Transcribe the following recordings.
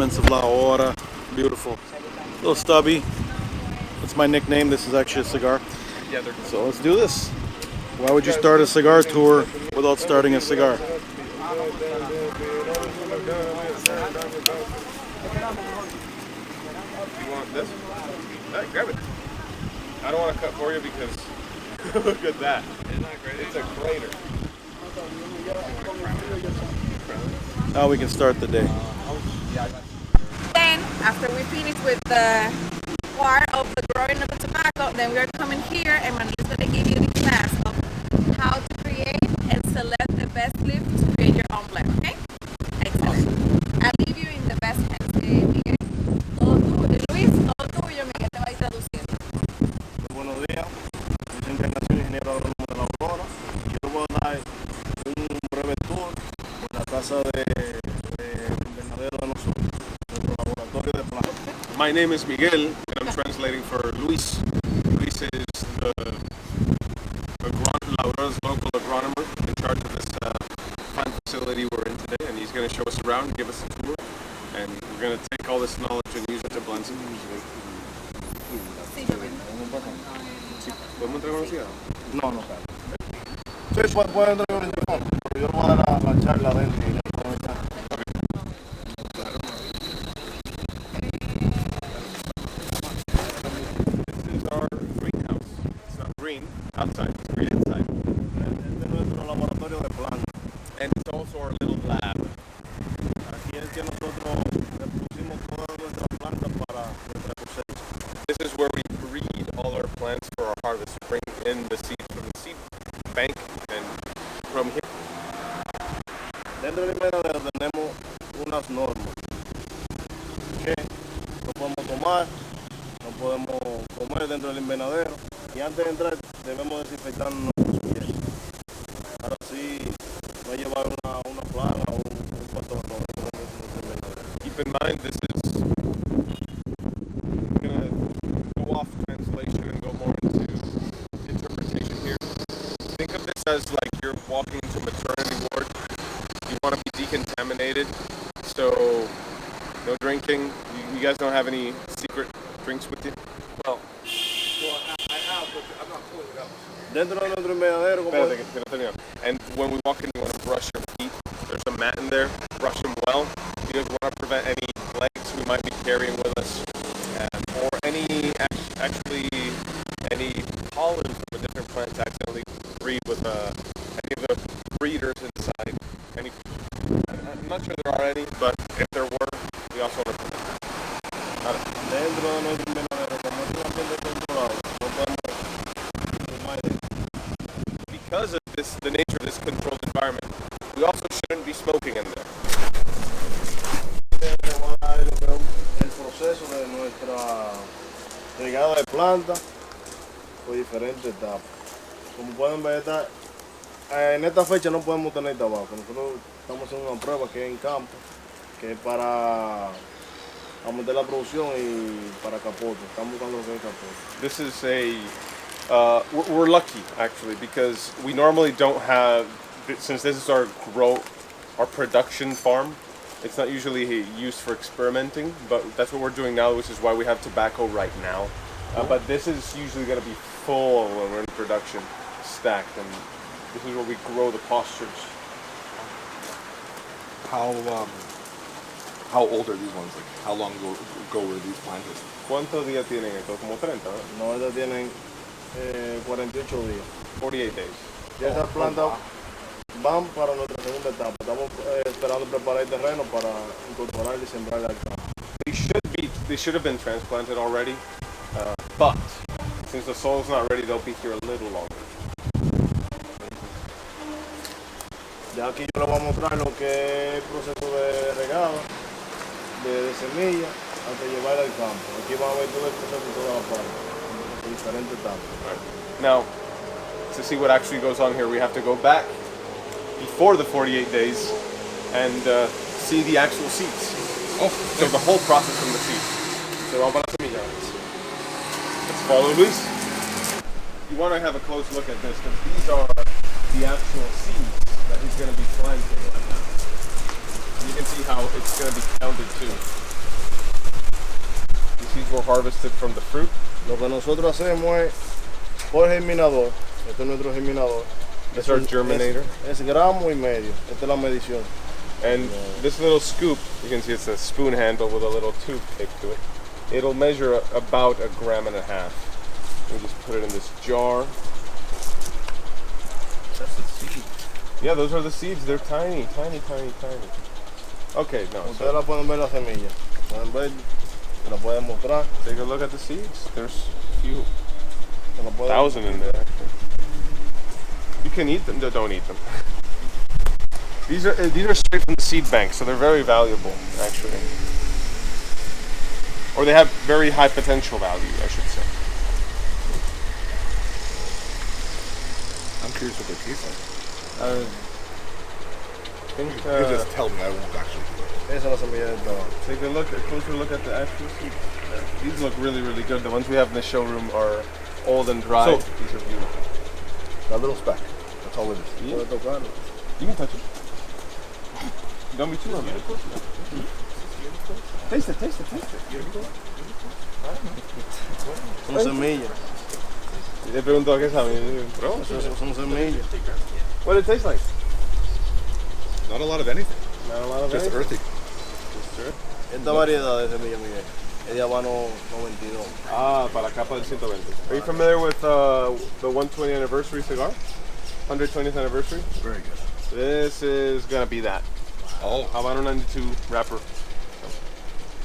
elements of La Hora. Beautiful. A little stubby. That's my nickname. This is actually a cigar. So let's do this. Why would you start a cigar tour without starting a cigar? You want this? Hey, grab it. I don't want to cut for you because look at that. It's a grater. Now we can start the day. Then, after we finish with the part of the growing of the tobacco, then we are coming here and Manil's going to give you the class of how to create and select the best leaf to create your own blend, okay? Excellent. I'll leave you in the best hands. Miguel, todo tuyo. Luis, todo tuyo, Miguel te va a ir traduciendo. Buenos días. Yo soy Encarnación, ingeniero agrónomo de La Aurora. Yo voy a dar un breve tour por la casa de invernadero de nosotros, nuestro laboratorio de plantas. My name is Miguel, and I'm translating for Luis. Luis is the La Aurora's local agronomer in charge of this plant facility we're in today, and he's going to show us around, give us a tour, and we're going to take all this knowledge and use it to blend some music. ¿Podemos entregar una cigarra? No, no. Sí, pueden entregar un cigarro, pero yo le voy a dar la charla adentro. This is our greenhouse. It's not green outside, it's green inside. Este es nuestro laboratorio de plantas. And it's also our little lab. Aquí es que nosotros pusimos todas nuestras plantas para nuestra cosecha. This is where we breed all our plants for our harvest. We bring in the seeds from the seed bank and from here. Dentro del invernadero tenemos unas normas que no podemos tomar, no podemos comer dentro del invernadero y antes de entrar debemos desinfectar nuestros pies para así no llevar una plaga o un patógeno dentro de nuestro invernadero. Keep in mind, this is going to go off translation and go more into interpretation here. Think of this as like you're walking to maternity ward. You want to be decontaminated, so no drinking. You guys don't have any secret drinks with you? Well, I have, but I'm not pulling it out. Dentro de nuestro invernadero, Espérate, que no termino. And when we walk in, you want to brush your feet. There's a mat in there. Brush them well because we want to prevent any legs we might be carrying with us, or any actually any pollen from a different plant to accidentally breed with any of the breeders inside. I'm not sure there are any, but if there were, we also want to prevent that. dentro de nuestro invernadero, como es un ambiente controlado, no podemos fumar dentro. Because of this, the nature of this controlled environment, we also shouldn't be smoking in there. El proceso de nuestra regada de plantas por diferentes etapas. Como pueden ver, en esta fecha no podemos tener tabaco. Nosotros estamos haciendo una prueba que es en campo, que es para aumentar la producción y para capote. Estamos buscando lo que es capote. This is we're lucky actually because we normally don't have, since this is our production farm, it's not usually used for experimenting, but that's what we're doing now, which is why we have tobacco right now. But this is usually going to be full when we're in production, stacked, and this is where we grow the postures. How old are these ones? Like, how long ago were these planted? ¿Cuántos días tienen estos? Como 30, ¿no? No, estas tienen 48 días. 48 days. Y estas plantas van para nuestra segunda etapa. Estamos esperando preparar el terreno para incorporar y sembrar al campo. They should have been transplanted already, but since the soil's not ready, they'll be here a little longer. Ya aquí yo les voy a mostrar lo que es el proceso de regado, de semilla, hasta llevar al campo. Aquí van a ver todo el proceso y toda la parte, en diferentes etapas. Right. Now, to see what actually goes on here, we have to go back before the 48 days and see the actual seeds. Oh, so the whole process from the seeds. So vamos para la semilla. Let's follow Luis. You want to have a close look at this because these are the actual seeds that he's going to be planting right now. And you can see how it's going to be counted too. These seeds were harvested from the fruit. Lo que nosotros hacemos es por germinador. Este es nuestro germinador. This is our germinator. Es gramo y medio. Esta es la medición. And this little scoop, you can see it's a spoon handle with a little tube taped to it. It'll measure about 1.5 grams. We just put it in this jar. That's the seed. Yeah, those are the seeds. They're tiny, tiny, tiny, tiny. Okay, no. Ustedes la pueden ver la semilla. Pueden ver, se la pueden mostrar. Take a look at the seeds. There's a few. Se la pueden 1,000 in there, actually. You can eat them. Don't eat them. These are straight from the seed bank, so they're very valuable, actually. Or they have very high potential value, I should say. I'm curious what they taste like. Think, You just tell me, I won't actually do it. Esa es la semilla del tabaco. take a closer look at the actual seeds. These look really, really good. The ones we have in the showroom are old and dry. So- These are beautiful. That little speck. That's all it is. Yeah. Puede tocarlo. You can touch it. Don't be too hungry. Taste it, taste it, taste it. Son semillas. Le pregunto qué sabe. Bro, Son semillas. what did it taste like? Not a lot of anything. Not a lot of Just anything. earthy. Esta variedad de semillas, Miguel, es de habano 92. Ah, para la capa del 120. Are you familiar with the 120th anniversary cigar? 120th anniversary? Very good. This is gonna be that. Oh, Habano 92 wrapper.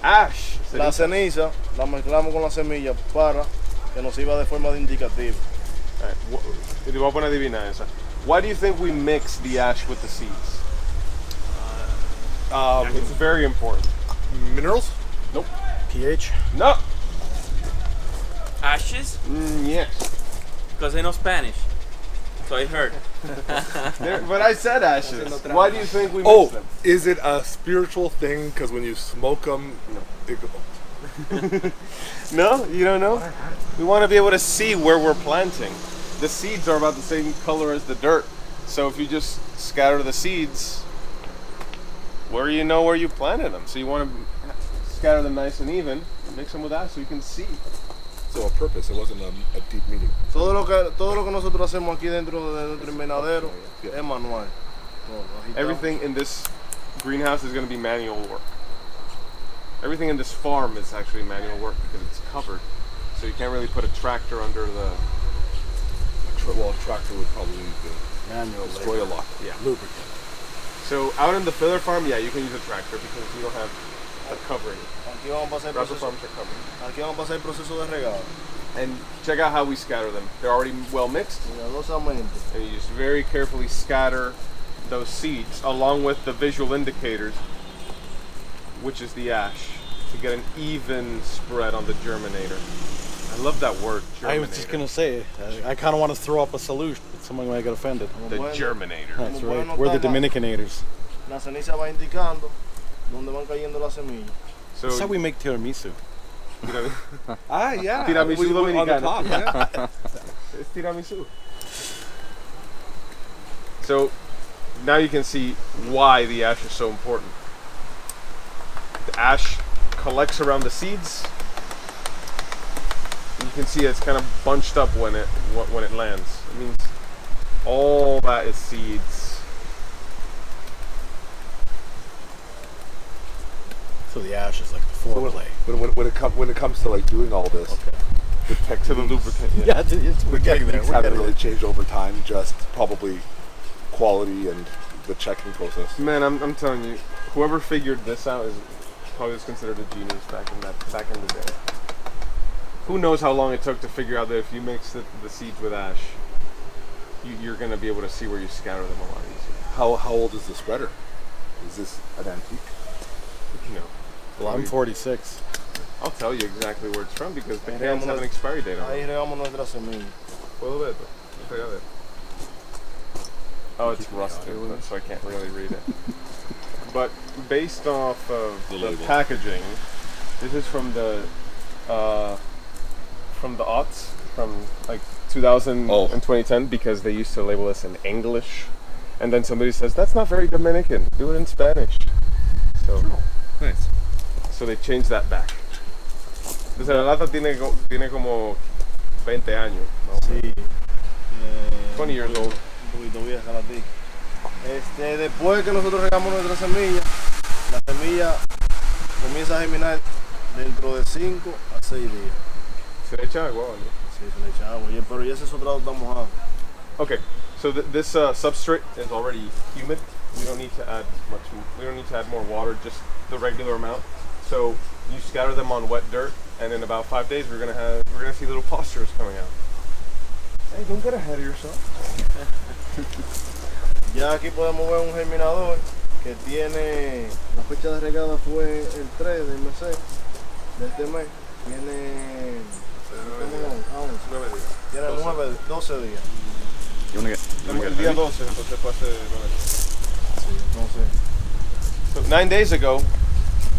Ash. La ceniza la mezclamos con la semilla para que nos sirva de forma de indicativo. Alright, te voy a poner adivina esa. Why do you think we mix the ash with the seeds? It's very important. minerals? Nope. pH. No. Ashes? Yes. Because they know Spanish. So I heard. But I said ashes. Why do you think we mix Oh, them? is it a spiritual thing? Because when you smoke them, No, you don't know? We want to be able to see where we're planting. The seeds are about the same color as the dirt. So if you just scatter the seeds, where you know where you planted them. So you want to scatter them nice and even, mix them with ash so you can see. so a purpose. It wasn't a deep meaning. Todo lo que nosotros hacemos aquí dentro de nuestro invernadero es manual. Todo, agitamos. Everything in this greenhouse is going to be manual work. Everything in this farm is actually manual work because it's covered. So you can't really put a tractor under the... Well, a tractor would probably destroy a lot. Yeah. Lubricant. So out in the filler farm, yeah, you can use a tractor because you don't have a covering. Aquí vamos a pasar el Wrapper proceso, farms are covered. aquí vamos a pasar el proceso de regado. And check out how we scatter them. They're already well mixed. Cuidadosamente. And you just very carefully scatter those seeds along with the visual indicators, which is the ash, to get an even spread on the germinator. I love that word, germinator. I was just gonna say, I kind of want to throw up a solution, but someone might get offended. The Bueno, germinator. That's Como right. pueden We're the notar, Dominicanators. La ceniza va indicando dónde van cayendo las semillas. So, That's how we make tiramisu. you know, Ah, yeah. Tiramisu We were on the Dominicano. top, yeah. it's tiramisu. So now you can see why the ash is so important. The ash collects around the seeds. You can see it's kind of bunched up when it lands. It means all that is seeds. So the ash is like the foreplay. When it comes to like doing all this, the techniques, To the lubricant. Yeah. Yeah, we're getting there. techniques We're haven't getting really there. changed over time. Just probably quality and the checking process. Man, I'm telling you, whoever figured this out is probably was considered a genius back in the day. Who knows how long it took to figure out that if you mix the seeds with ash, you're going to be able to see where you scatter them a lot easier. How old is the spreader? Is this an antique? You know, Well, I'm 46. I'll tell you exactly where it's from because the Ahí cans have an regamos expiry date on Ahí them. regamos nuestra semilla. Puedo verlo. Deja ver. Oh, it's rusted, so I can't really read it. But based off of The the label. packaging, this is from the aughts, from like 2000 Oh. and 2010, because they used to label this in English, and then somebody says that's not very Dominican. Do it in Spanish. So Nice. they changed that back. Entonces la lata tiene como 20 años. ¿No? Sí. 20 years old. Un poquito vieja la tica. Después que nosotros regamos nuestra semilla, la semilla comienza a germinar dentro de 5 a 6 días. ¿Se le echa agua o no? Sí, se le echa agua, pero ya ese sustrato está mojado. Okay, so this substrate is already humid. We don't need to add much. We don't need to add more water, just the regular amount. So you scatter them on wet dirt, and in about 5 days, we're gonna see little postures coming out. Hey, don't get ahead of yourself. Ya aquí podemos ver un germinador que tiene, la fecha de regada fue el 3 del mes 6 de este mes. Tiene 9 días. Tiene 12 días. El día 12, entonces fue hace 9 días. Sí, entonces. So 9 days ago,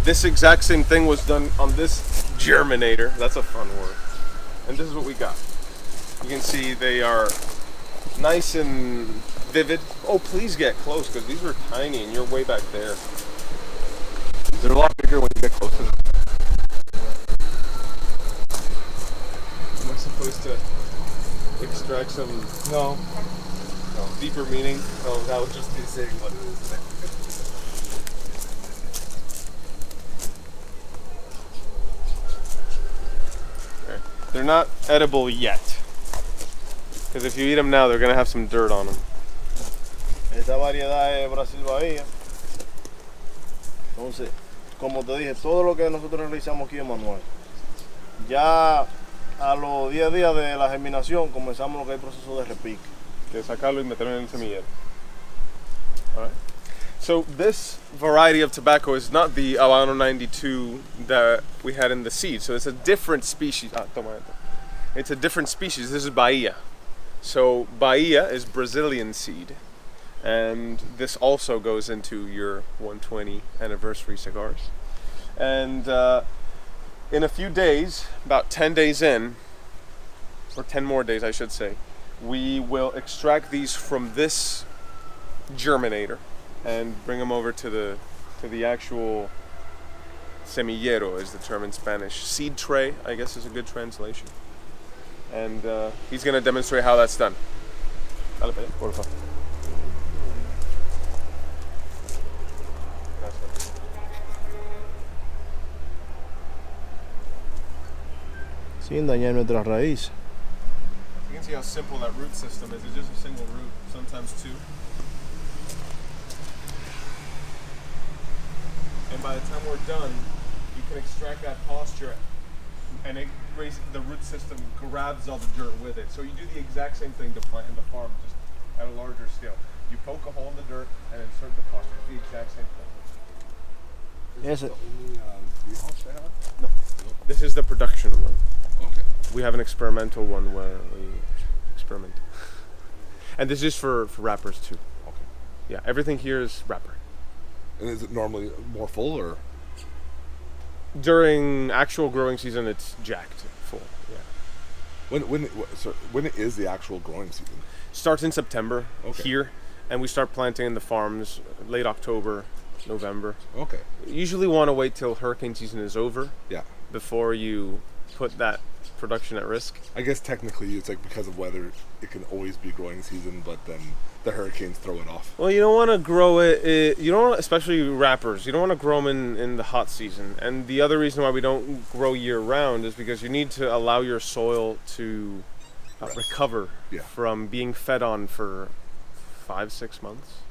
this exact same thing was done on this germinator. That's a fun word. And this is what we got. You can see they are nice and vivid. Oh, please get close because these were tiny and you're way back there. They're a lot bigger when you get close to them. Am I supposed to extract some No. deeper meaning? No, that was just me saying what it is. Okay. They're not edible yet. Because if you eat them now, they're going to have some dirt on them. Esta variedad es Brasil Bahía. Entonces, como te dije, todo lo que nosotros realizamos aquí es manual. Ya a los 10 días de la germinación comenzamos lo que es el proceso de repique. Que sacarlo y meterlo en el semillero. All right. So this variety of tobacco is not the Habano 92 that we had in the seed. So it's a different species. It's a different species. This is Bahia. So Bahia is Brazilian seed. And this also goes into your 120 anniversary cigars. And in a few days, about 10 days in, or 10 more days I should say, we will extract these from this germinator and bring them over to the actual semillero is the term in Spanish. Seed tray, I guess is a good translation. And he's going to demonstrate how that's done. Dale, por favor. Sin dañar nuestras raíces. You can see how simple that root system is. It's just a single root, sometimes two. And by the time we're done, you can extract that posture and the root system grabs all the dirt with it. So you do the exact same thing to plant in the farm, just at a larger scale. You poke a hole in the dirt and insert the posture. It's the exact same thing. Yes, The only greenhouse they have? No. This is the production one. Okay. We have an experimental one where we experiment. And this is for wrappers too. Okay. Yeah, everything here is wrapper. And is it normally more full or? During actual growing season, it's jacked full. Yeah. When is the actual growing season? Starts in September Okay. here, and we start planting in the farms late October, November. Okay. You usually want to wait till hurricane season is over Yeah. before you put that production at risk. I guess technically it's like because of weather, it can always be growing season, but then the hurricanes throw it off. Well, you don't want to grow it. You don't want, especially wrappers. You don't want to grow them in the hot season. And the other reason why we don't grow year round is because you need to allow your soil to recover Yeah. from being fed on for 5-6 months.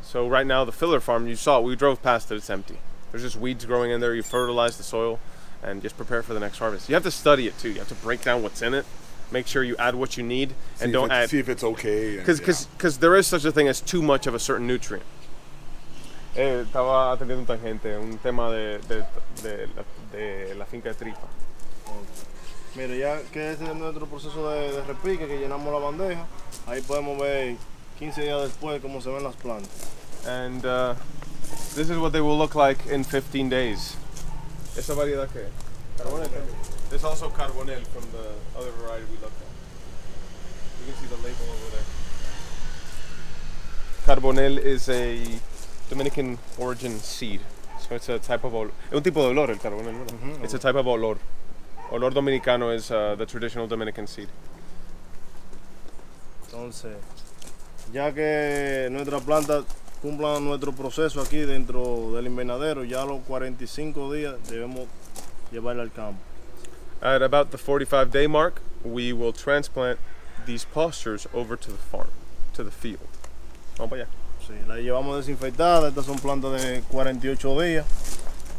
So right now, the filler farm, you saw it. We drove past it. It's empty. There's just weeds growing in there. You fertilize the soil and just prepare for the next harvest. You have to study it too. You have to break down what's in it. Make sure you add what you need and don't add. See if it's okay. Because there is such a thing as too much of a certain nutrient. Estaba atendiendo un tangente, un tema de la finca de tripa. Mira, ya que este es nuestro proceso de repique, que llenamos la bandeja, ahí podemos ver 15 días después cómo se ven las plantas. And this is what they will look like in 15 days. ¿Esa variedad qué? Carbonel. There's also Carbonel from the other variety we looked at. You can see the label over there. Carbonel is a Dominican origin seed. So it's a type of olor. Es un tipo de olor el carbonel, ¿verdad? It's a type of olor. Olor Dominicano is the traditional Dominican seed. Entonces, ya que nuestra planta cumpla nuestro proceso aquí dentro del invernadero, ya a los 45 días debemos llevarla al campo. At about the 45-day mark, we will transplant these postures over to the farm, to the field. Vamos para allá. Sí, la llevamos desinfectada. Estas son plantas de 48 días.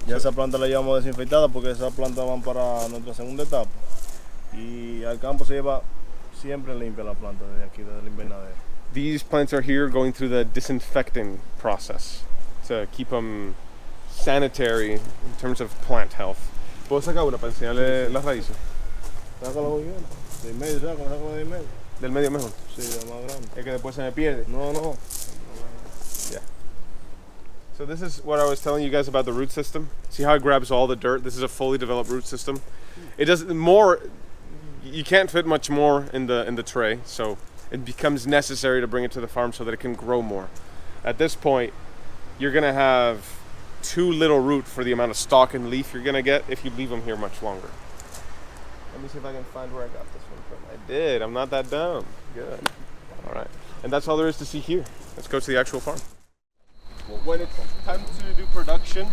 Ya esa planta la llevamos desinfectada porque esas plantas van para nuestra segunda etapa. Y al campo se lleva siempre limpia la planta desde aquí, desde el invernadero. These plants are here going through the disinfecting process to keep them sanitary in terms of plant health. ¿Puedo sacar una para enseñarle las raíces? Sácalo muy bien. De medio, sácalo de medio. Del medio mejor. Sí, la más grande. Es que después se me pierde. No, no. Yeah. So this is what I was telling you guys about the root system. See how it grabs all the dirt? This is a fully developed root system. It does more. You can't fit much more in the tray, so it becomes necessary to bring it to the farm so that it can grow more. At this point, you're gonna have too little root for the amount of stalk and leaf you're gonna get if you leave them here much longer. Let me see if I can find where I got this one from. I did. I'm not that dumb. Good. All right. And that's all there is to see here. Let's go to the actual farm. When it's time to do production,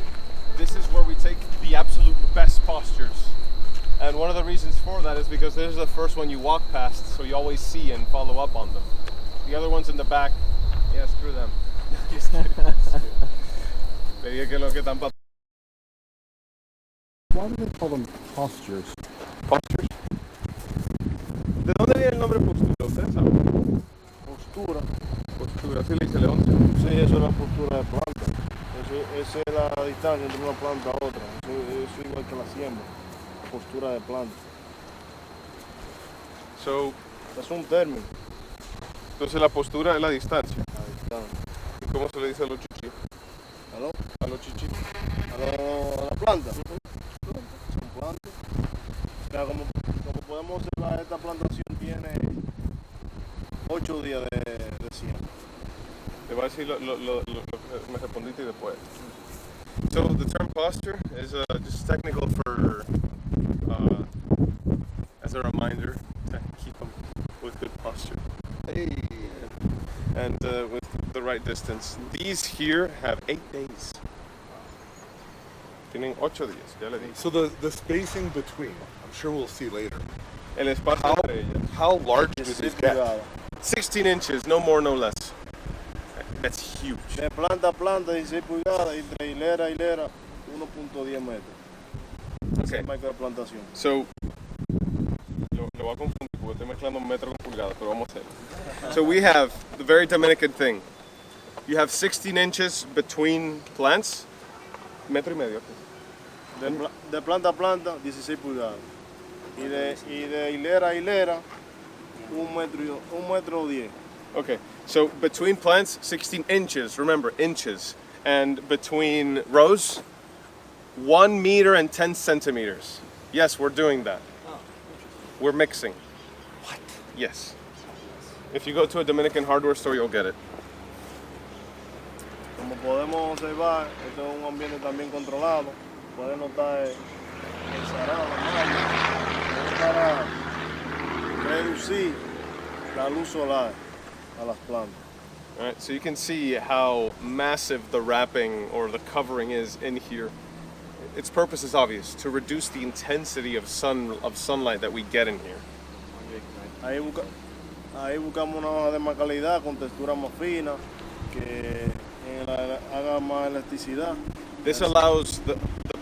this is where we take the absolute best postures. And one of the reasons for that is because this is the first one you walk past, so you always see and follow up on them. The other ones in the back, yeah, screw them. Just kidding. Why do they call them postures? Postures. ¿De dónde viene el nombre postura? ¿Ustedes saben? Postura. Postura, así le dice León. Sí, eso es la postura de planta. Esa es la distancia entre una planta a otra. Eso es igual que la siembra. Postura de planta. So, Es un término. entonces la postura es la distancia. La distancia. ¿Y cómo se le dice a los chichis? ¿Aló? A los chichis. A la planta. Son plantas. O sea, como podemos observar, esta plantación tiene 8 días de siembra. Te voy a decir lo que me respondiste después. So the term posture is just technical for, as a reminder to keep them with good posture. Hey. And with the right distance. These here have 8 days. Tienen 8 días, ya le dije. So the spacing between, I'm sure we'll see later. El espacio entre ellas. How large do these get? 16 inches, no more, no less. That's huge. De planta a planta, 16 pulgadas, y de hilera a hilera, 1.10 metros. Okay. Esa es la plantación. So, lo voy a confundir porque estoy mezclando metro con pulgada, pero vamos a hacer. So we have the very Dominican thing. You have 16 inches between plants. Metro y medio. De planta a planta, 16 pulgadas. Y de hilera a hilera, 1 metro 10. Okay, so between plants, 16 inches. Remember, inches. And between rows, 1 meter and 10 centimeters. Yes, we're doing that. We're mixing. What? Yes. If you go to a Dominican hardware store, you'll get it. Como podemos observar, este es un ambiente también controlado. Pueden notar el sarao, la malla, para reducir la luz solar a las plantas. All right, so you can see how massive the wrapping or the covering is in here. Its purpose is obvious, to reduce the intensity of sunlight that we get in here. Ahí buscamos una hoja de más calidad, con textura más fina, que haga más elasticidad. This allows the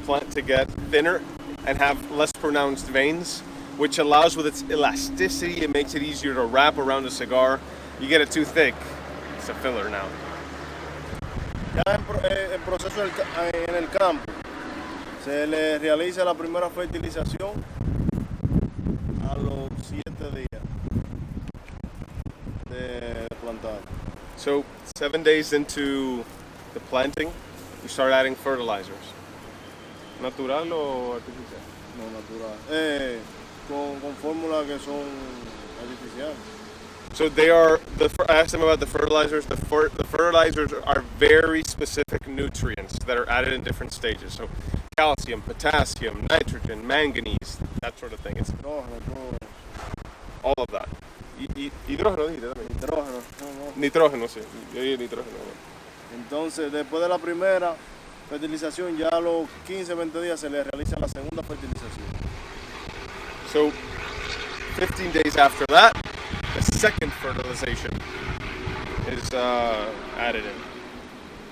plant to get thinner and have less pronounced veins, which allows with its elasticity, it makes it easier to wrap around a cigar. You get it too thick, it's a filler now. Ya el proceso en el campo, se le realiza la primera fertilización a los 7 días de plantar. So 7 days into the planting, you start adding fertilizers. ¿Natural o artificial? No, natural. Con fórmulas que son artificiales. So they are, I asked them about the fertilizers. The fertilizers are very specific nutrients that are added in different stages. So calcium, potassium, nitrogen, manganese, that sort of thing. It's Hidrógeno, todo. all of that. Hidrógeno, dijiste también. Nitrógeno, no. Nitrógeno, sí. Yo dije nitrógeno. Entonces, después de la primera fertilización, ya a los 15-20 días se le realiza la segunda fertilización. So, 15 days after that, the second fertilization is added in.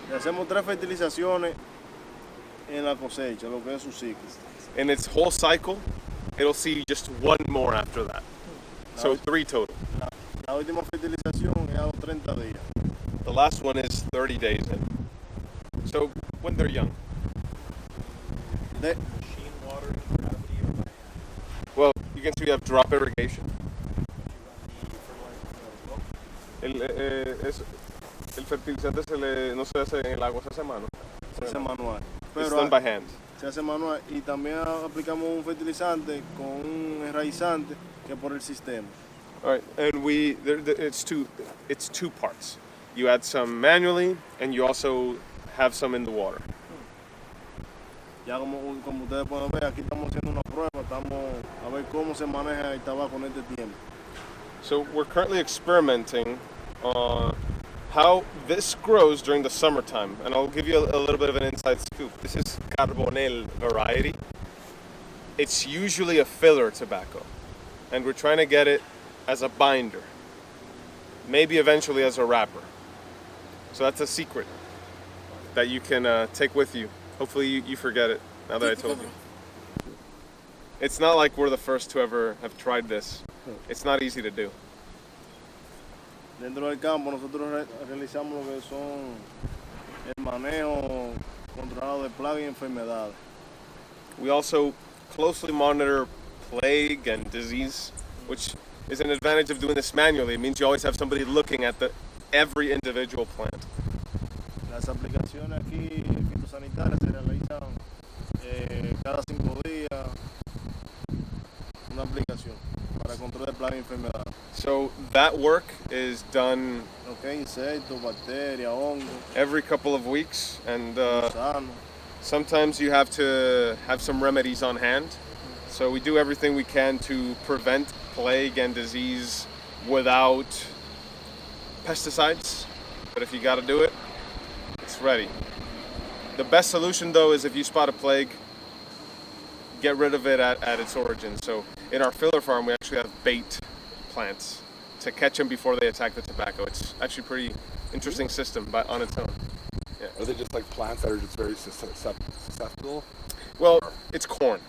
Le hacemos 3 fertilizaciones en la cosecha, lo que es su ciclo. In its whole cycle, it'll see just one more after that. So 3 total. La última fertilización es a los 30 días. The last one is 30 days in. So when they're young. De, Well, you can see we have drop irrigation. El fertilizante no se hace en el agua, se hace a mano. se hace manual. It's done by hand. Se hace manual y también aplicamos un fertilizante con un enraizante que por el sistema. All right, and it's two parts. You add some manually, and you also have some in the water. Ya como ustedes pueden ver, aquí estamos haciendo una prueba, estamos a ver cómo se maneja el tabaco en este tiempo. So we're currently experimenting on how this grows during the summertime, and I'll give you a little bit of an inside scoop. This is Carbonel variety. It's usually a filler tobacco, and we're trying to get it as a binder, maybe eventually as a wrapper. So that's a secret that you can take with you. Hopefully you forget it now that I told you. It's not like we're the first to ever have tried this. It's not easy to do. Dentro del campo nosotros realizamos lo que son el manejo controlado de plagas y enfermedades. We also closely monitor plague and disease, which is an advantage of doing this manually. It means you always have somebody looking at every individual plant. Las aplicaciones aquí fitosanitarias se realizan cada 5 días una aplicación para control de plagas y enfermedades. So that work is done Lo que es insectos, bacterias, hongos, every couple of weeks, and gusanos. sometimes you have to have some remedies on hand. So we do everything we can to prevent plague and disease without pesticides. But if you got to do it, it's ready. The best solution, though, is if you spot a plague, get rid of it at its origin. So in our filler farm, we actually have bait plants to catch them before they attack the tobacco. It's actually a pretty interesting system on its own. Yeah. Are they just like plants that are just very susceptible? Well, it's corn,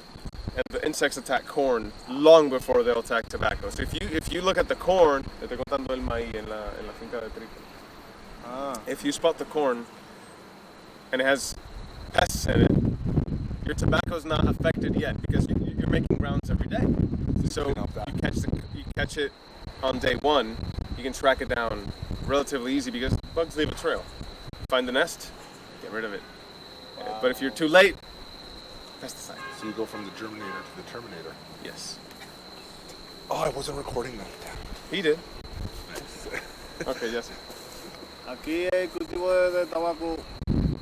and the insects attack corn long before they'll attack tobacco. So if you look at the corn, estoy contando el maíz en la finca de trigo. If you spot the corn and it has pests in it, your tobacco's not affected yet because you're making rounds every day. So you catch it on day one, you can track it down relatively easy because bugs leave a trail. Find the nest, get rid of it. But if you're too late, pesticide. So you go from the germinator to the terminator. Yes. Oh, I wasn't recording that. He did. Okay, yes. Aquí el cultivo de tabaco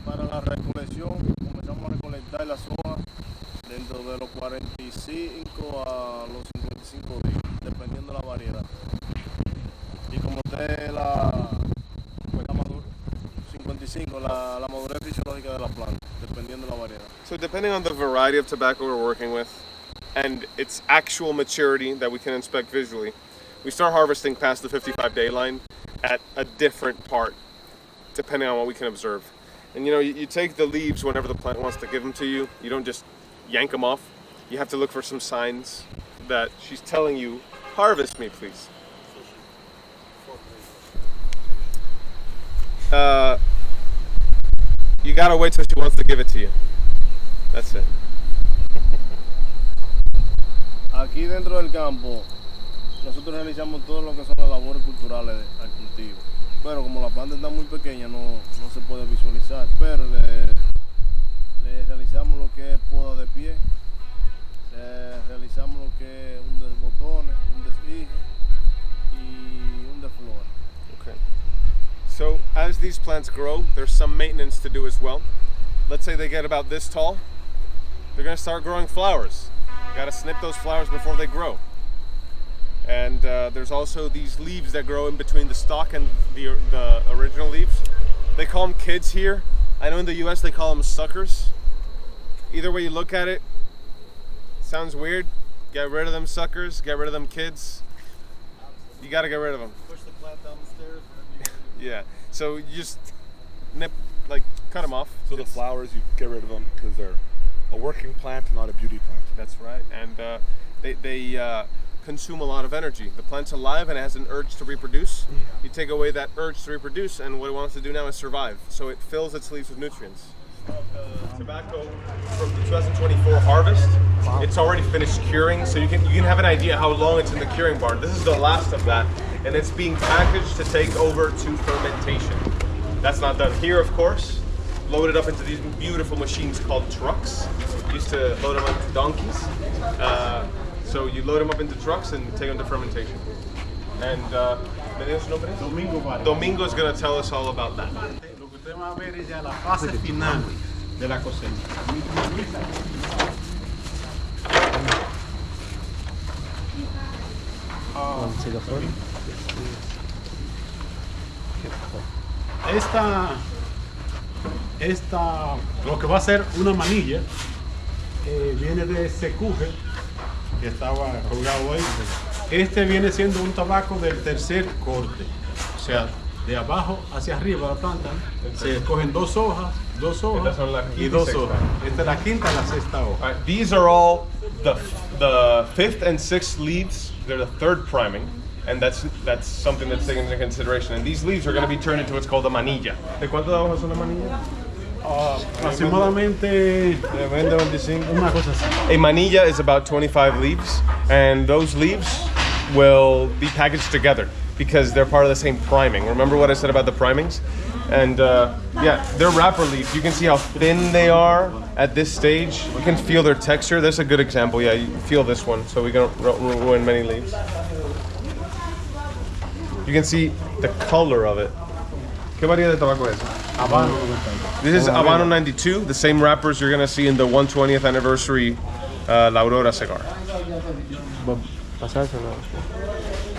para la recolección, comenzamos a recolectar las hojas dentro de los 45 a los 55 días, dependiendo de la variedad. Y como usted la 55, la madurez fisiológica de la planta, dependiendo de la variedad. So depending on the variety of tobacco we're working with and its actual maturity that we can inspect visually, we start harvesting past the 55-day line at a different part, depending on what we can observe. And you take the leaves whenever the plant wants to give them to you. You don't just yank them off. You have to look for some signs that she's telling you, harvest me, please. You gotta wait till she wants to give it to you. That's it. Aquí dentro del campo, nosotros realizamos todo lo que son las labores culturales al cultivo. Pero como la planta está muy pequeña, no se puede visualizar. Pero le realizamos lo que es poda de pie, realizamos lo que es un desbotones, un deslige y un deflora. Okay. So as these plants grow, there's some maintenance to do as well. Let's say they get about this tall. they're going to start growing flowers. You got to snip those flowers before they grow. And there's also these leaves that grow in between the stalk and the original leaves. They call them kids here. I know in the US they call them suckers. Either way you look at it, sounds weird. Get rid of them suckers, get rid of them kids. You got to get rid of them. Push the plant down the stairs. Yeah, so you just cut them off. So the flowers, you get rid of them because they're a working plant, not a beauty plant. That's right, and they consume a lot of energy. The plant's alive and it has an urge to reproduce. You take away that urge to reproduce, and what it wants to do now is survive. So it fills its leaves with nutrients. Tobacco from the 2024 harvest, it's already finished curing, so you can have an idea how long it's in the curing barn. This is the last of that, and it's being packaged to take over to fermentation. That's not done here, of course. Loaded up into these beautiful machines called trucks. Used to load them onto donkeys. So you load them up into trucks and take them to fermentation. And Domingo is going to tell us all about that. Lo que usted va a ver es ya la fase final de la cosecha. Lo que va a ser una manilla viene de secuje, que estaba colgado ahí. Este viene siendo un tabaco del tercer corte, o sea, de abajo hacia arriba la planta. Se cogen dos hojas y dos hojas. Esta es la quinta y la sexta hoja. These are all the fifth and sixth leaves. They're the third priming, and that's something that's taken into consideration. And these leaves are going to be turned into what's called a manilla. ¿De cuántas hojas son una manilla? Aproximadamente una cosa así. A manilla is about 25 leaves, and those leaves will be packaged together because they're part of the same priming. Remember what I said about the primings? And yeah, they're wrapper leaves. You can see how thin they are at this stage. You can feel their texture. That's a good example. Yeah, you feel this one, so we don't ruin many leaves. You can see the color of it. ¿Qué variedad de tabaco es? Habano. This is Habano 92, the same wrappers you're going to see in the 120th anniversary La Aurora cigar.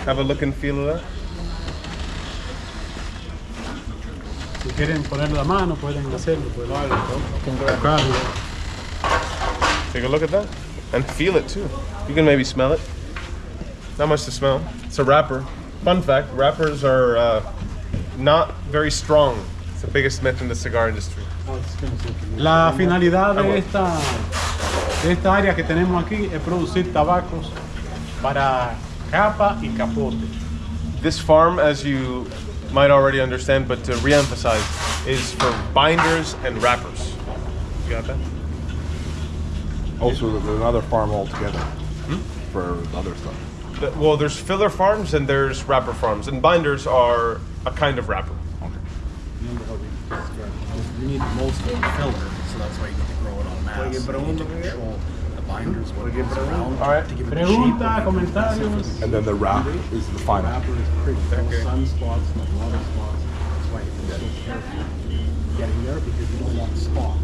Have a look and feel of that. Si quieren poner la mano, pueden hacerlo. Take a look at that and feel it too. You can maybe smell it. Not much to smell. It's a wrapper. Fun fact, wrappers are not very strong. It's the biggest myth in the cigar industry. La finalidad de esta área que tenemos aquí es producir tabacos para capa y capote. This farm, as you might already understand, but to re-emphasize, is for binders and wrappers. You got that? Also, there's another farm altogether for other stuff. Well, there's filler farms and there's wrapper farms, and binders are a kind of wrapper. You need most of the filler, so that's why you need to grow it on mass. You need to control the binders, what it is around, All right. to give it the shape. Comentarios. And then the wrap is the final. Wrapper is pretty sun spots, no water spots. That's why you have to be so careful getting there, because you don't want a spot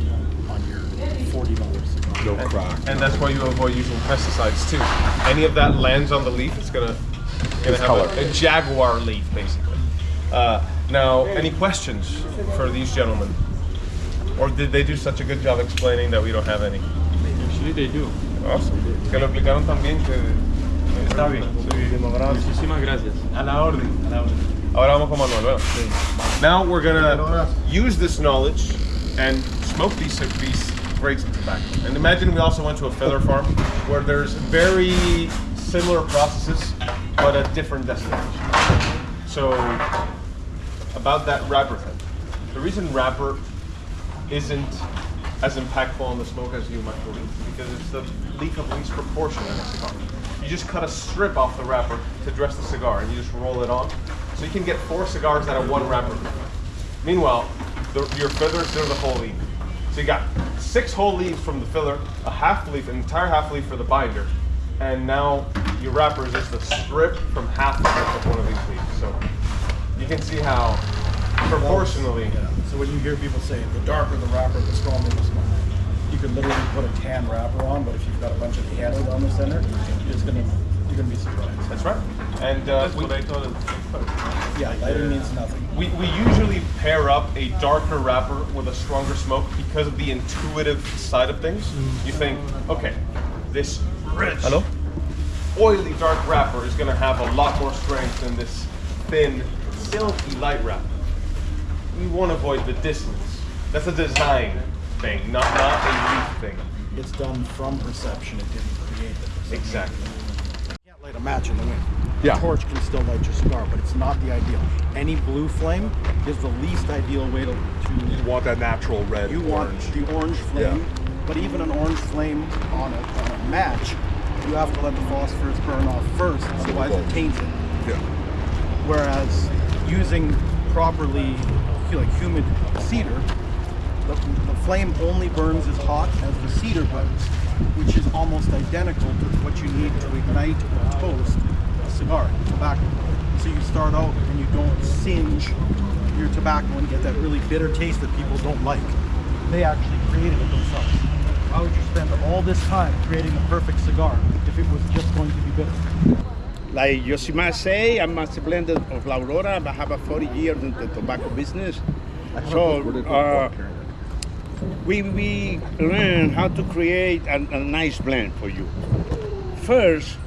on your $40 cigar. No crack. And that's why you avoid using pesticides too. Any of that lands on the leaf, it's gonna have color. a jaguar leaf, basically. Now, any questions for these gentlemen? Or did they do such a good job explaining that we don't have any? Actually, they do. Awesome. Que lo explicaron tan bien que... Está bien. Muchísimas gracias. A la orden. Ahora vamos con Manuel. ¿verdad? Now we're gonna use this knowledge and smoke these grades of tobacco. And imagine we also went to a filler farm where there's very similar processes but at different destinations. So about that wrapper thing. The reason wrapper isn't as impactful on the smoke as you might believe, because it's the leaf of least proportion in a cigar. You just cut a strip off the wrapper to dress the cigar, and you just roll it on. So you can get 4 cigars out of 1 wrapper. Meanwhile, your fillers, they're the whole leaf. So you got 6 whole leaves from the filler, a half leaf, an entire half leaf for the binder, and now your wrapper is just a strip from half the strip of one of these leaves. So you can see how proportionally. So when you hear people say the darker the wrapper, the stronger the smoke. you could literally put a tan wrapper on, but if you've got a bunch of candle down the center, you're gonna be surprised. That's right. And That's what I thought. Yeah, lighting means nothing. we usually pair up a darker wrapper with a stronger smoke because of the intuitive side of things. You think, okay, this rich, oily dark wrapper is going to have a lot more strength than this thin, silky light wrapper. We want to avoid the dissonance. That's a design thing, not a leaf thing. It's done from perception. It didn't create the perception. Exactly. You can't light a match in the wind. Yeah. A torch can still light your cigar, but it's not the ideal. Any blue flame is the least ideal way to You want that natural red, you want orange. the orange flame, Yeah. but even an orange flame on a match, you have to let the phosphorus burn off first, otherwise it taints it. Yeah. Whereas using properly like humid cedar, the flame only burns as hot as the cedar burns, which is almost identical to what you need to ignite or toast a cigar, tobacco. So you start out and you don't singe your tobacco and get that really bitter taste that people don't like. They actually created it themselves. Why would you spend all this time creating a perfect cigar if it was just going to be bitter? Like Yosimar say, I'm master blender of La Aurora. I have a 40 years in the tobacco business. So we learn how to create a nice blend for you. First,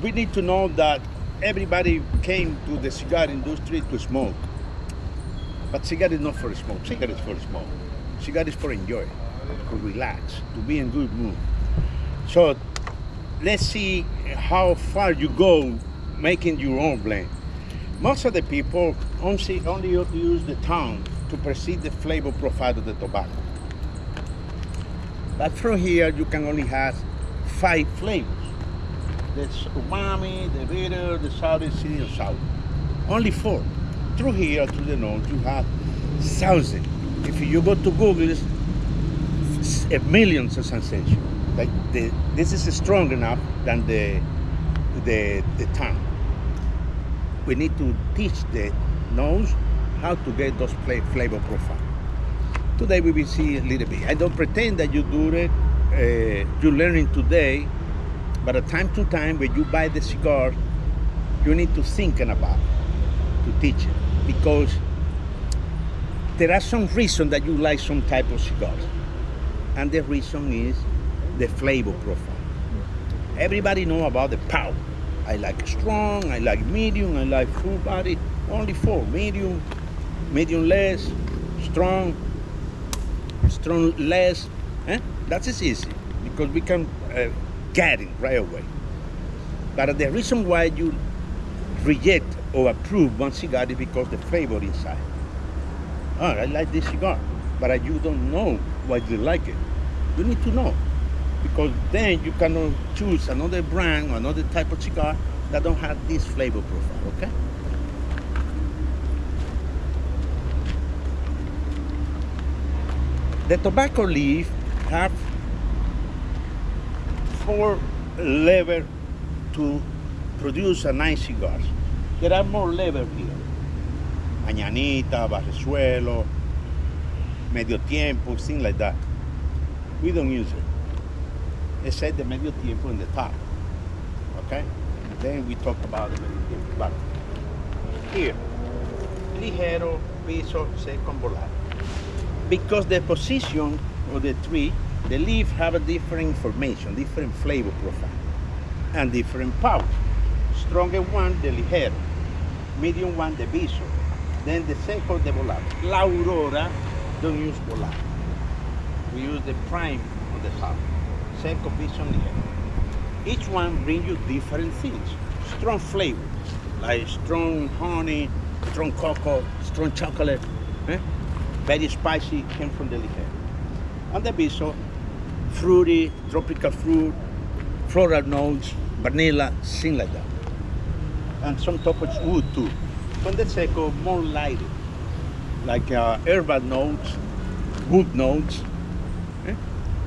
we need to know that everybody came to the cigar industry to smoke. But cigar is not for smoke. Cigar is for smoke. Cigar is for enjoy, to relax, to be in good mood. So let's see how far you go making your own blend. Most of the people only use the tongue to perceive the flavor profile of the tobacco. But from here, you can only have 5 flavors. The umami, the bitter, the sour, and sour. Only 4. Through here, through the nose, you have thousands. If you go to Google, it's millions of sensations. Like this is strong enough than the tongue. We need to teach the nose how to get those flavor profile. Today we will see a little bit. I don't pretend that you do it, you're learning today, but at time to time when you buy the cigar, you need to think about it, to teach it. Because there are some reasons that you like some type of cigars. And the reason is the flavor profile. Everybody know about the power. I like strong, I like medium, I like full body. Only 4, medium, medium less, strong, strong less. That is easy because we can get it right away. But the reason why you reject or approve one cigar is because the flavor inside. Oh, I like this cigar, but you don't know why you like it. You need to know, because then you cannot choose another brand or another type of cigar that don't have this flavor profile, okay? The tobacco leaf have 4 levers to produce a nice cigar. There are more levers here. Mañanita, barresuelo, medio tiempo, things like that. We don't use it. Except the medio tiempo in the top. Okay? Then we talk about the medio tiempo. But here, ligero, piso, second, volar. Because the position of the tree, the leaf have a different information, different flavor profile, and different power. Stronger one, the ligero. Medium one, the piso. Then the second, the volar. La Aurora don't use volar. We use the prime on the top. Second, piso, ligero. Each one brings you different things. Strong flavors, like strong honey, strong cocoa, strong chocolate. Very spicy, came from the ligero. And the piso, fruity, tropical fruit, floral notes, vanilla, things like that. And some toppers wood too. From the seco, more lighted, like herbal notes, wood notes.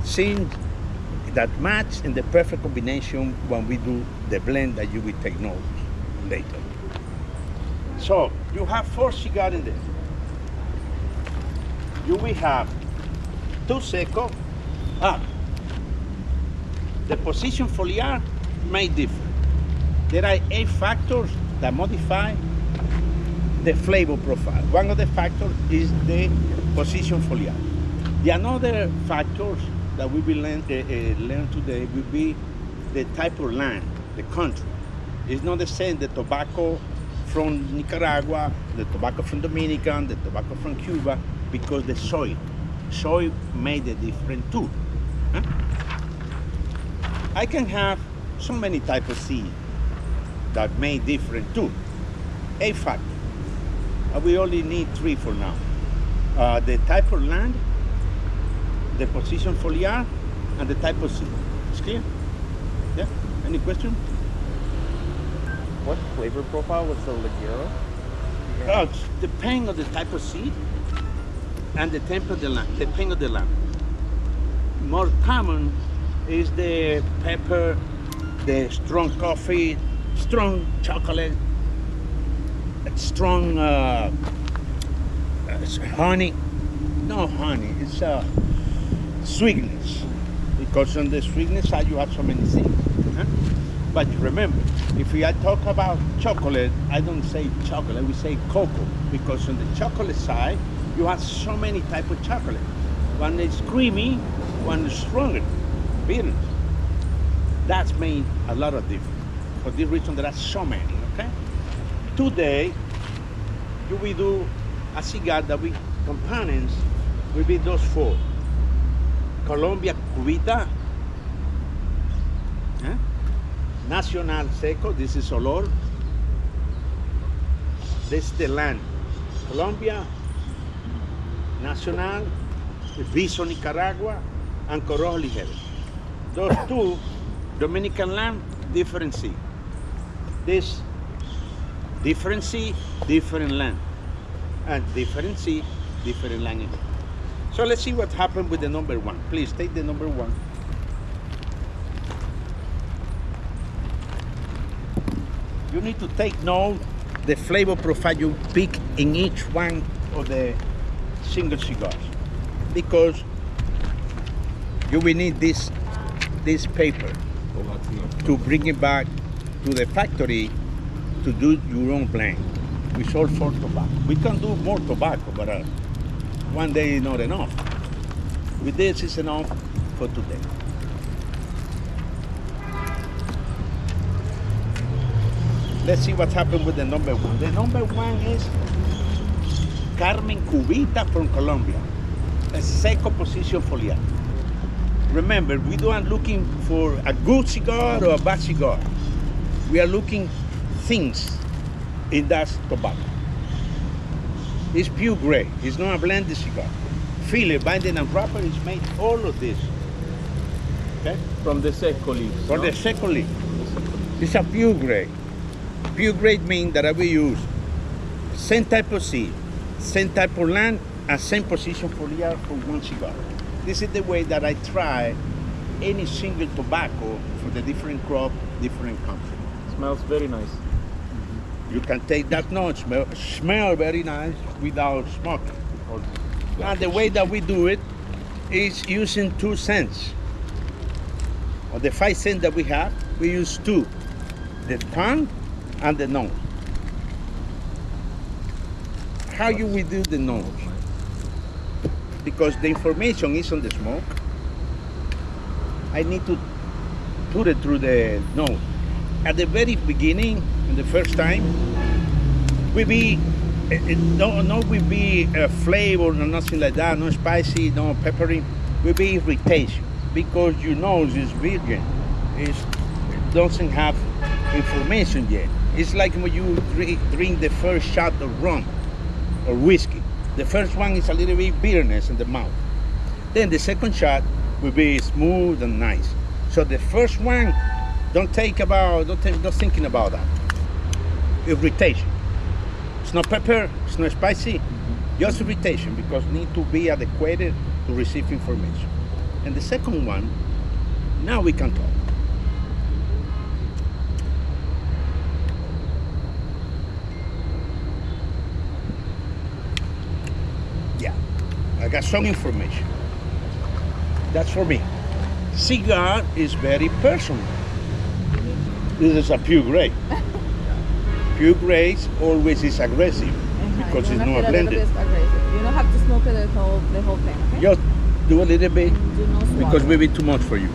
Things that match in the perfect combination when we do the blend that you will take notes later. So you have 4 cigars in there. You will have 2 seco Ah, the position foliar may differ. There are 8 factors that modify the flavor profile. One of the factors is the position foliar. The another factors that we will learn today will be the type of land, the country. It's not the same the tobacco from Nicaragua, the tobacco from Dominican, the tobacco from Cuba, because the soil made a different too. Huh? I can have so many types of seed that made different too. 8 factors. We only need 3 for now. The type of land, the position foliar, and the type of seed. It's clear? Yeah? Any question? What flavor profile was the Ligero? Depending on the type of seed and the type of the land. Depending on the land. More common is the pepper, the strong coffee, strong chocolate, strong honey. No honey, it's sweetness. Because on the sweetness side you have so many things. Huh? But remember, if I talk about chocolate, I don't say chocolate, we say cocoa. Because on the chocolate side, you have so many types of chocolate. One is creamy, one is stronger, bitterness. That's made a lot of difference. For this reason, there are so many, okay? Today, you will do a cigar that we components will be those 4. Colombia Cubita, Nacional Seco, this is Olor, this is the land, Colombia, Nacional, Viso Nicaragua, and Corojo Ligero. Those 2, Dominican land, different seed. This, different seed, different land. And different seed, different land again. So let's see what happened with the number 1. Please take the number 1. You need to take note the flavor profile you pick in each one of the single cigars, because you will need this paper to bring it back to the factory to do your own blend. We sold 4 tobacco. We can do more tobacco, but one day is not enough. With this is enough for today. Let's see what happened with the number 1. The number 1 is Carmen Cubita from Colombia, a seco position foliar. Remember, we don't looking for a good cigar or a bad cigar. We are looking things in that tobacco. It's pure gray. It's not a blended cigar. Filler, binding, and wrapper is made all of this. Okay? From the seco leaves. From the seco leaf. It's a pure gray. Pure grade means that I will use same type of seed, same type of land, and same position foliar for one cigar. This is the way that I try any single tobacco for the different crop, different country. Smells very nice. You can take that note, smell very nice without smoking. And the way that we do it is using 2 scents. Of the 5 scents that we have, we use 2. The tongue and the nose. How you will do the nose? Because the information is on the smoke, I need to put it through the nose. At the very beginning, in the first time, will be no will be flavor or nothing like that, no spicy, no peppery, will be irritation because your nose is virgin, it doesn't have information yet. It's like when you drink the first shot of rum or whiskey. The first one is a little bit bitterness in the mouth. Then the second shot will be smooth and nice. So the first one, don't thinking about that. Irritation. It's not pepper, it's not spicy, just irritation because need to be adequate to receive information. And the second one, now we can talk. Yeah, I got some information. That's for me. Cigar is very personal. This is a pure gray. Pure gray always is aggressive because it's not blended. You don't have to smoke it the whole thing. Okay? Just do a little bit Do no swallow. because maybe too much for you.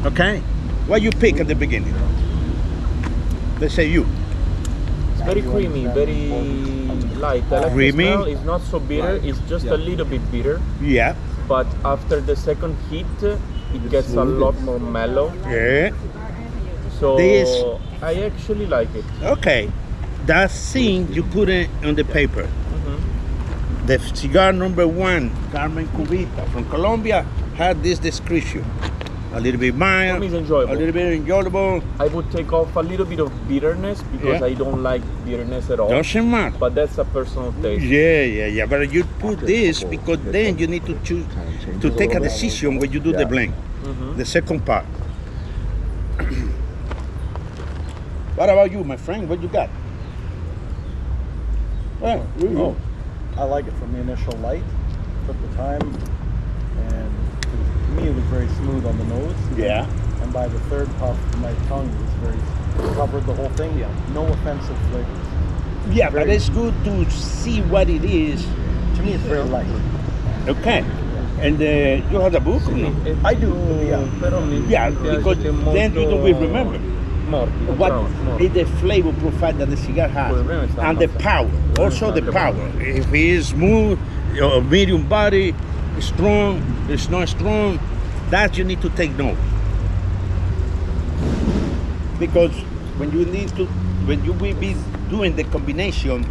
Okay? What you pick at the beginning? Let's say you. It's very creamy, very light. I like Creamy? the smell. It's not so bitter. It's just a little bit bitter. Yeah. But after the second heat, it gets a lot more mellow. Yeah. So This- I actually like it. Okay. That thing you put it on the paper. The cigar number 1, Carmen Cubita from Colombia, had this description. A little bit For mild, me, it's enjoyable. a little bit enjoyable. I would take off a little bit of bitterness because Yeah. I don't like bitterness at all. Doesn't matter. But that's a personal taste. Yeah. But you put this because then you need to choose to take a decision when you do the blend. The second part. What about you, my friend? What you got? Well, Oh, I like it from the initial light. Took the time, and to me it was very smooth on the nose. Yeah. And by the third puff, my tongue was very covered the whole thing. Yeah. No offensive flavors. Yeah, but it's good to see what it is. To me, it's very light. Okay. And you have a book? or no? I do. Yeah. Yeah, because then you will remember what is the flavor profile that the cigar has and the power. Also the power. If it is smooth, or medium body, strong, it's not strong, that you need to take note. Because when you will be doing the combination,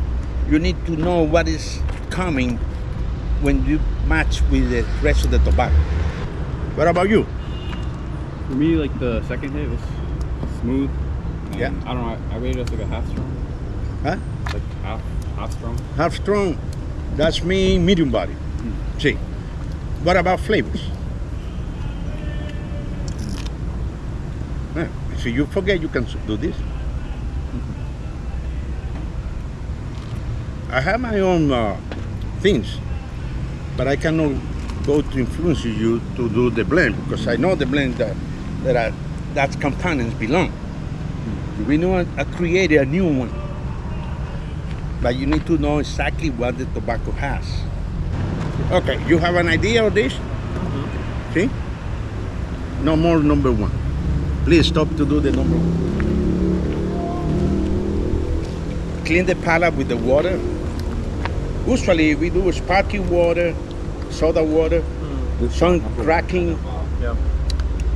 you need to know what is coming when you match with the rest of the tobacco. What about you? For me, like the second hit was smooth. And Yeah. I don't know. I rated it like a half strong. Huh? Like half strong. Half strong, that's me medium body. See. What about flavors? If you forget, you can do this. I have my own things, but I cannot go to influence you to do the blend because I know the blend that components belong. We know I created a new one, but you need to know exactly what the tobacco has. Okay, you have an idea of this? See? No more number 1. Please stop to do the number 1. Clean the palate with the water. Usually we do sparkling water, soda water, some cracking,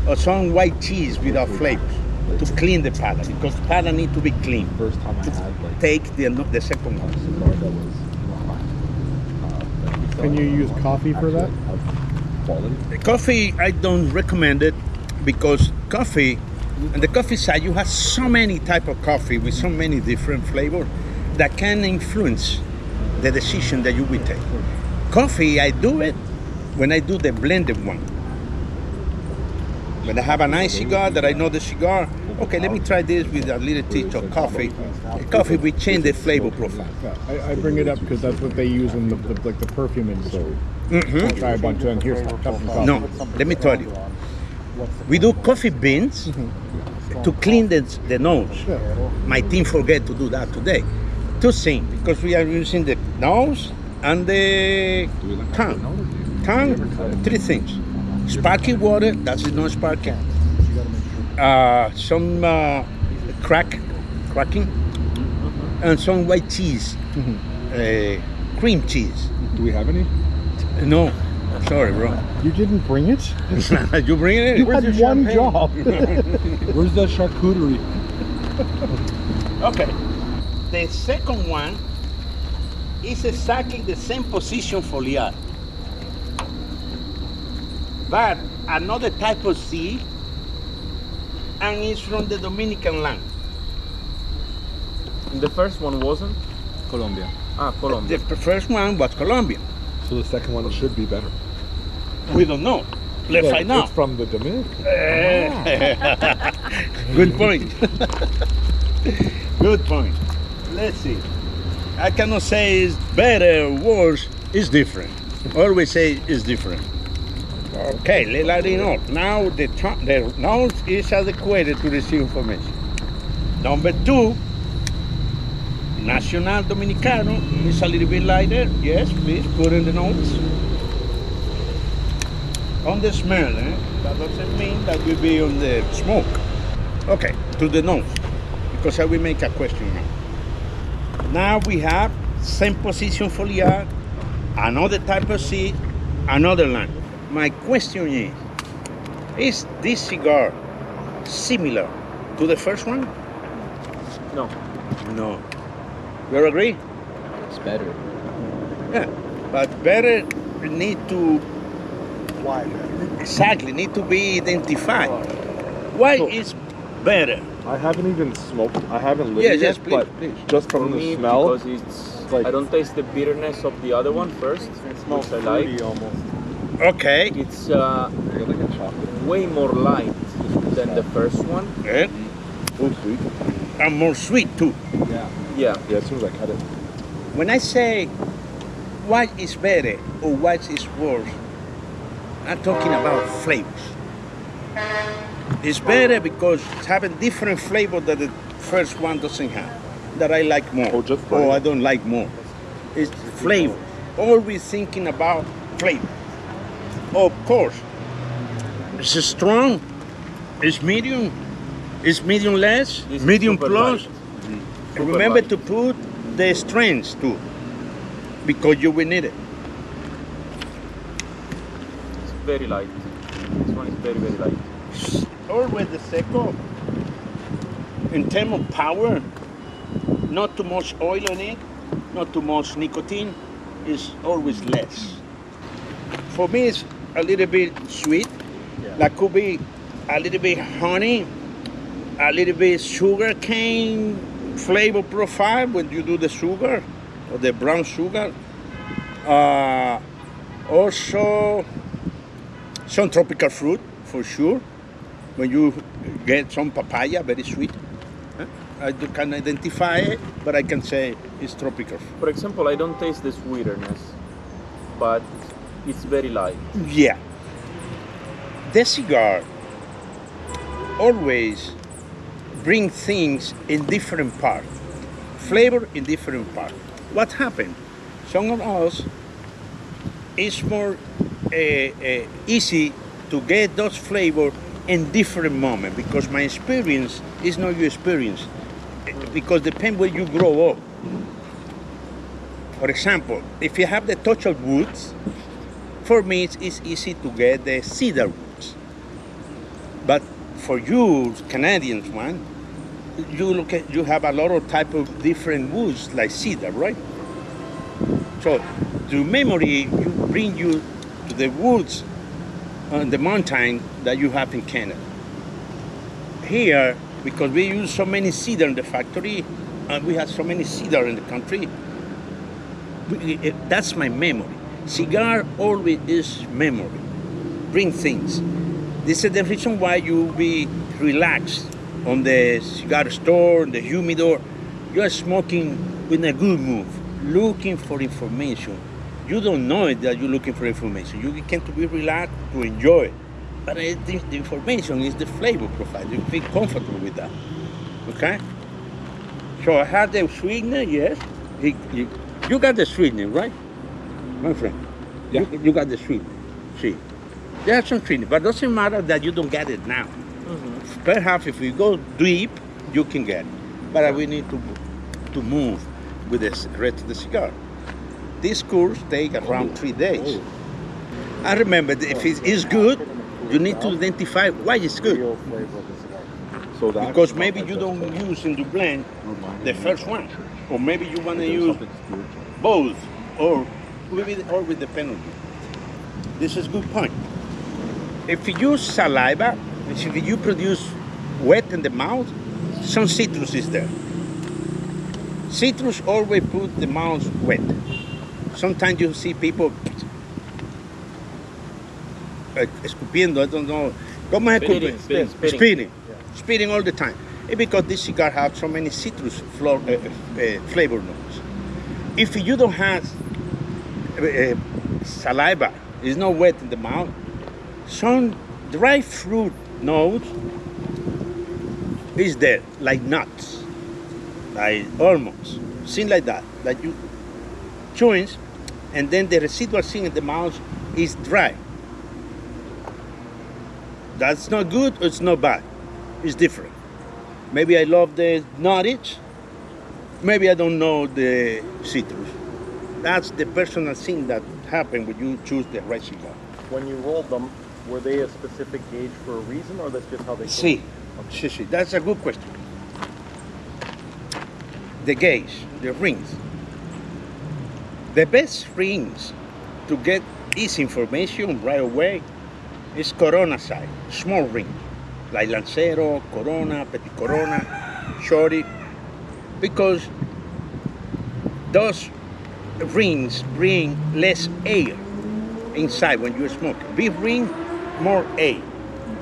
or some white cheese without flavors to clean the palate because the palate need to be clean. First time I had like Take the second one. cigar that was Can you use coffee for that? quality. Coffee, I don't recommend it because coffee, on the coffee side, you have so many type of coffee with so many different flavors that can influence the decision that you will take. Coffee, I do it when I do the blended one. When I have a nice cigar that I know the cigar, okay, let me try this with a little touch of coffee. Coffee will change the flavor profile. I bring it up because that's what they use in the perfume industry. I'll try a bunch and here's a cup of coffee. No, let me tell you. We do coffee beans to clean the nose. My team forget to do that today. Two things, because we are using the nose and the tongue. Tongue, 3 things. Sparkling water, that's not sparkling. Some cracking, and some white cheese, cream cheese. Do we have any? No, sorry, bro. You didn't bring it? You bring it in? You had one job. Where's the charcuterie? Okay. The second one is exactly the same position for liar. But another type of seed, and it's from the Dominican land. The first one wasn't? Colombia. Colombia. The first one was Colombian. So the second one should be better. We don't know. Let's find out. It's from the Dominican. Good point. Good point. Let's see. I cannot say it's better or worse. It's different. Always say it's different. Okay, let it know. Now the nose is adequate to receive information. Number 2, Nacional Dominicano is a little bit lighter. Yes, please put in the nose. On the smell, that doesn't mean that will be on the smoke. Okay, to the nose, because I will make a question now. Now we have same position foliage, another type of seed, another line. My question is this cigar similar to the first one? No. No. You agree? It's better. Yeah, but better need to Why? exactly need to be identified. Why So- is better? I haven't even smoked. I haven't lit Yes, it yes, yet, please, but please. just For from the me, smell, because it's like- I don't taste the bitterness of the other one first, it smells which I like. fruity almost. Okay. It's I get like a chocolate. way more light than the first one. Eh? Oh, sweet. And more sweet too. Yeah. Yeah. Yeah, as soon as I cut it. When I say what is better or what is worse, I'm talking about flavors. It's better because it's having different flavor that the first one doesn't have, that I like more, Oh, just or I flavor. don't like more. It's flavor. Always thinking about flavor. Of course, it's strong, it's medium less, This is medium super plus. light. And remember light. to put the strengths too, because you will need it. It's very light. This one is very, very light. Always the Seco, in terms of power, not too much oil in it, not too much nicotine, is always less. For me, it's a little bit sweet, like could be a little bit honey, a little bit sugar cane flavor profile when you do the sugar or the brown sugar. Also, some tropical fruit for sure. When you get some papaya, very sweet. I can identify it, but I can say it's tropical. For example, I don't taste the sweetness, but it's very light. Yeah. The cigar always bring things in different parts, flavor in different parts. What happened? Some of us, it's more easy to get those flavor in different moments because my experience is not your experience. Because depends where you grow up. For example, if you have the touch of woods, for me it's easy to get the cedar woods. But for you Canadians, man, you have a lot of type of different woods like cedar, right? So the memory bring you to the woods on the mountain that you have in Canada. Here, because we use so many cedar in the factory, and we have so many cedar in the country, that's my memory. Cigar always is memory. Bring things. This is the reason why you be relaxed on the cigar store, the humidor. You are smoking with a good mood, looking for information. You don't know it that you're looking for information. You can to be relaxed, to enjoy it. But the information is the flavor profile. You feel comfortable with that. Okay? So I had the sweetener, yes. You got the sweetener, right? My friend. Yeah. You got the sweetener. See. There's some sweetener, but it doesn't matter that you don't get it now. Perhaps if you go deep, you can get it. But we need to move with the rest of the cigar. This course takes around 3 days. I remember that if it is good, you need to identify why it's good. So that Because maybe you don't use in the blend the first one, or maybe you want to use both, or with the penalty. This is a good point. If you use saliva, if you produce wet in the mouth, some citrus is there. Citrus always put the mouth wet. Sometimes you see people escupiendo, I don't know. ¿Cómo es escupir? Spitting. Spitting all the time. It's because this cigar has so many citrus flavor notes. If you don't have saliva, it's not wet in the mouth, Some dry fruit notes is there, like nuts, like almonds, things like that. Like you chewing, and then the residual thing in the mouth is dry. That's not good or it's not bad. It's different. Maybe I love the nuttage. Maybe I don't know the citrus. That's the personal thing that happens when you choose the right cigar. When you rolled them, were they a specific gauge for a reason, or that's just how they See, that's a good question. The gauge, the rings. The best rings to get this information right away is Corona side, small ring, like Lancero, Corona, Petit Corona, Shorty, because those rings bring less air inside when you smoke. Big ring, more air.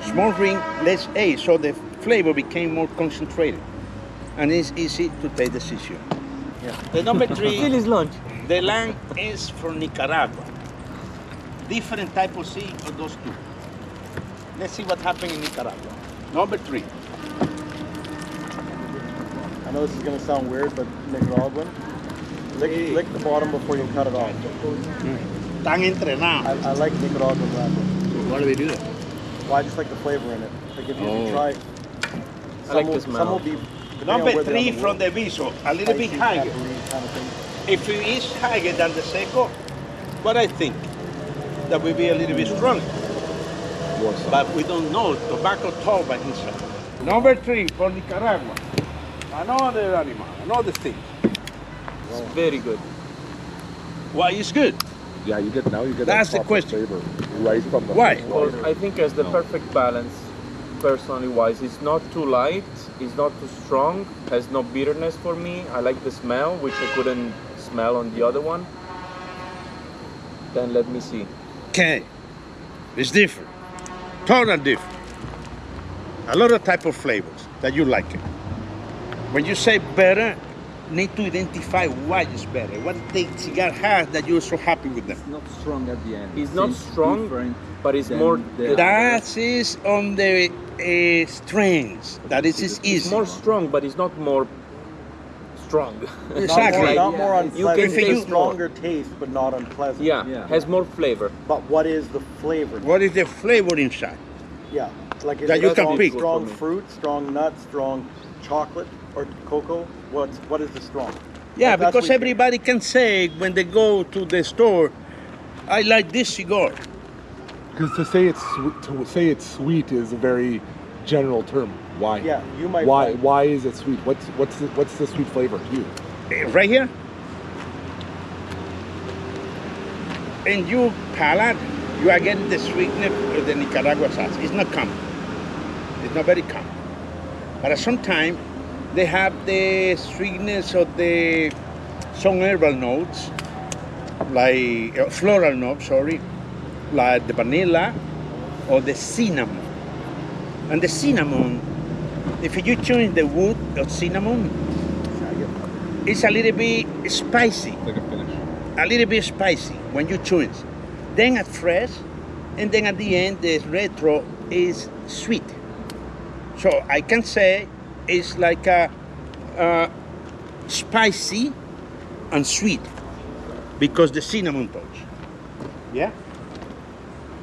Small ring, less air, so the flavor became more concentrated. And it's easy to take decision. Yeah. The number three, Still is lunch. the land is from Nicaragua. Different type of seed of those two. Let's see what happened in Nicaragua. Number three. I know this is going to sound weird, but Nicaraguan, lick the bottom before you cut it off. Tan entrenados. I like Nicaraguan wrapper. Why do they do that? Well, I just like the flavor in it. Like if you Oh. try, I like will, the some smell. will be. depending on Number where they're on three the from wood, the Viso, a little bit spicy, higher. peppery kind of thing. If it is higher than the Seco, what I think, that will be a little bit stronger. But we don't know tobacco toba inside. Number three from Nicaragua. Another animal, another thing. It's very good. Why is good? Yeah, you get That's the that question. flavor right from the Why? Because I think as the perfect balance, personally wise, it's not too light, it's not too strong, has no bitterness for me. I like the smell, which I couldn't smell on the other one. Then let me see. Okay, it's different, totally different. A lot of type of flavors that you like it. When you say better, need to identify why it's better. What the cigar has that you're so happy with them. Not strong at the end. It's not strong, but it's more. That is on the strains. That is It's easy. more strong, but it's not more strong. Exactly. Not more You unpleasant. can It's taste a stronger taste, but not unpleasant. Yeah, has more flavor. But what is the flavor? What is the flavor inside? Yeah, like is That it you can strong, pick. strong fruit, strong nuts, strong chocolate, or cocoa? What is the strong? Yeah, That's because what- everybody can say when they go to the store, I like this cigar. Because to say it's sweet is a very general term. Why? Yeah, you might. Why? find- Why is it sweet? What's the sweet flavor to you? Right here. In your palate, you are getting the sweetness of the Nicaragua sauce. It's not common. It's not very common. But sometimes they have the sweetness of the some herbal notes, like floral notes, sorry, like the vanilla or the cinnamon. And the cinnamon, if you change the wood of cinnamon, it's a little bit spicy. Like a finish. A little bit spicy when you chew it. Then at first, and then at the end, the retro is sweet. So I can say it's like a spicy and sweet because the cinnamon touch. Yeah.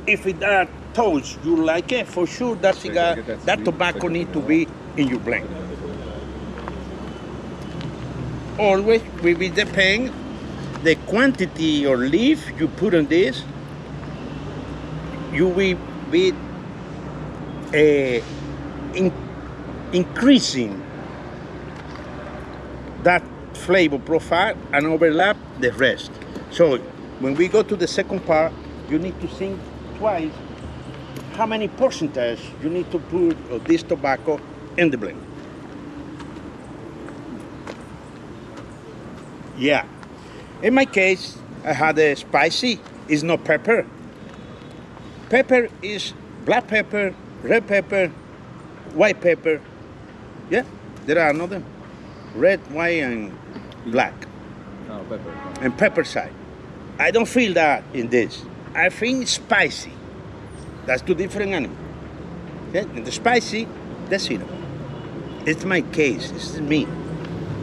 If it touch you like it, for sure that cigar, that tobacco need to be in your blend. Always will be depend the quantity or leaf you put on this. You will be increasing that flavor profile and overlap the rest. So when we go to the second part, you need to think twice how many percentage you need to put of this tobacco in the blend. Yeah. In my case, I had a spicy, it's not pepper. Pepper is black pepper, red pepper, white pepper. Yeah, there are another. Red, white, and black. Oh, pepper. And pepper side. I don't feel that in this. I think spicy. That's two different animals. Okay? And the spicy, that's it. It's my case. This is me.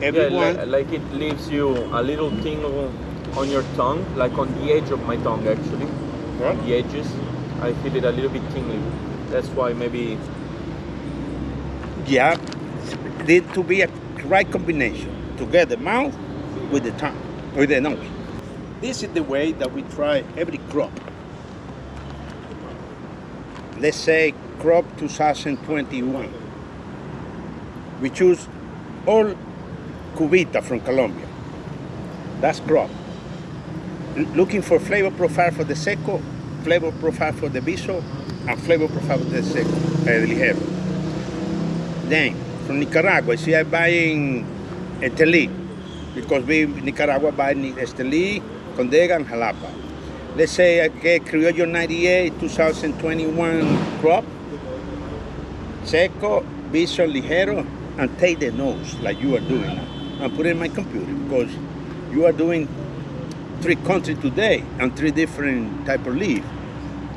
Everyone. Yeah, like it leaves you a little tingle on your tongue, like on the edge of my tongue actually. Right. On the edges, I feel it a little bit tingly. That's why maybe. Yeah, need to be a right combination to get the mouth with the tongue, with the nose. This is the way that we try every crop. Let's say crop 2021. We choose all cubita from Colombia. That's crop. Looking for flavor profile for the seco, flavor profile for the viso, and flavor profile for the seco, the ligero. Then, from Nicaragua, see I'm buying Estelí, because we in Nicaragua buy Estelí, Condega, and Jalapa. Let's say I get Criollo 98, 2021 crop, seco, viso, ligero, and take the nose like you are doing now, and put it in my computer, because you are doing 3 countries today and 3 different type of leaf.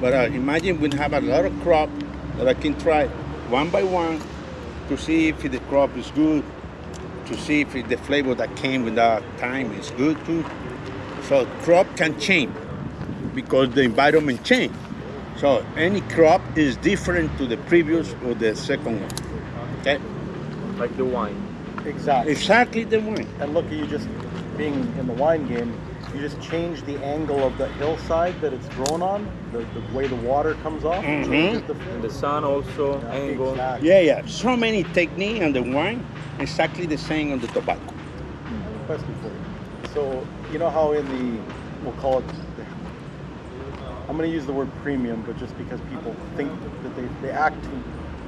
But imagine we have a lot of crop that I can try one by one to see if the crop is good, to see if the flavor that came with that time is good too. So crop can change because the environment change. So any crop is different to the previous or the second one. Okay? Like the wine. Exactly. Exactly the wine. And look at you just being in the wine game, you just change the angle of the hillside that it's grown on, the way the water comes off. Changes the And the sun also, angle. Exactly. Yeah. So many technique on the wine, exactly the same on the tobacco. Question for you. So, you know how in the, we'll call it, I'm going to use the word premium, but just because people think that they act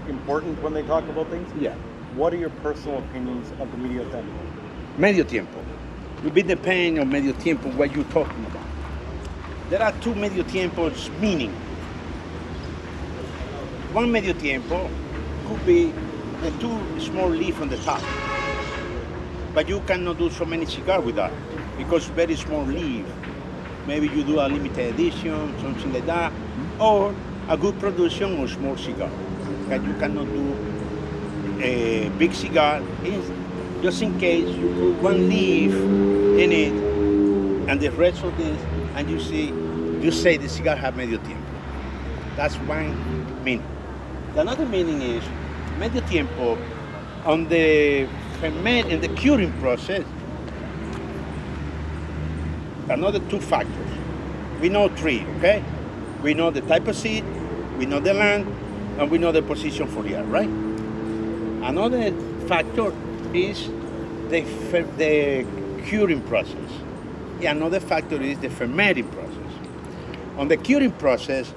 important when they talk about things. Yeah. What are your personal opinions of the medio tempo? Medio tiempo. It will be depending on medio tiempo what you're talking about. There are 2 medio tiempos meaning. One medio tiempo could be the 2 small leaf on the top. But you cannot do so many cigars with that because very small leaf. Maybe you do a limited edition, something like that, or a good production or small cigar. But you cannot do a big cigar. Just in case you put 1 leaf in it and the rest of this, and you say the cigar have medio tiempo. That's one meaning. The another meaning is medio tiempo on the ferment in the curing process. Another 2 factors. We know 3, okay? We know the type of seed, we know the land, and we know the position for the air, right? Another factor is the curing process. Another factor is the fermenting process. On the curing process,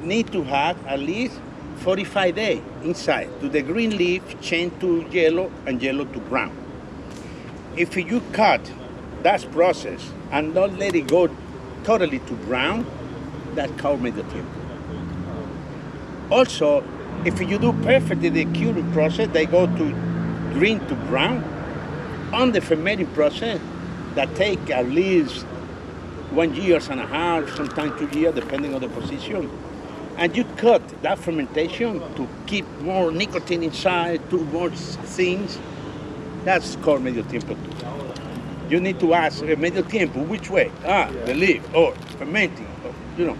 need to have at least 45 days inside to the green leaf change to yellow and yellow to brown. If you cut that process and not let it go totally to brown, that's called medio tiempo. Also, if you do perfectly the curing process, they go to green to brown. On the fermenting process, that take at least 1.5 years, sometimes 2 years, depending on the position. And you cut that fermentation to keep more nicotine inside, do more things. That's called medio tiempo too. You need to ask medio tiempo, which way? The leaf, or fermenting, or, you know.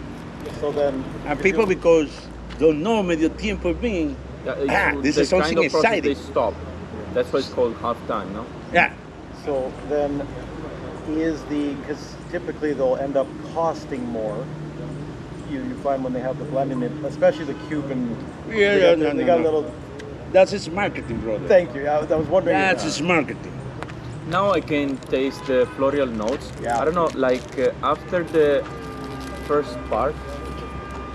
So then, and people, because don't know medio tiempo being, this is something kind of exciting. They stop. That's why it's called half time, no? Yeah. So then, because typically they'll end up costing more. You find when they have the blending it, especially the Cuban. They got a little. That's its marketing, brother. Thank you. I was wondering. That's its marketing. Now I can taste the floral notes. Yeah. I don't know, like after the first part,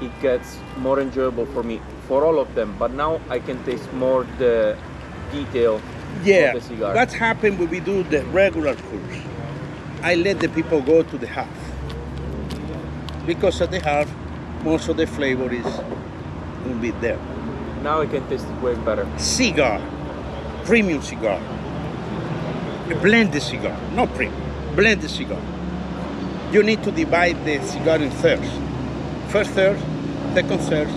it gets more enjoyable for me, for all of them. But now I can taste more the detail of the cigar. That's happened when we do the regular course. I let the people go to the half. Because at the half, most of the flavor will be there. Now I can taste it way better. Cigar, premium cigar. A blended cigar, not premium, blended cigar. You need to divide the cigar in thirds. First third, second third,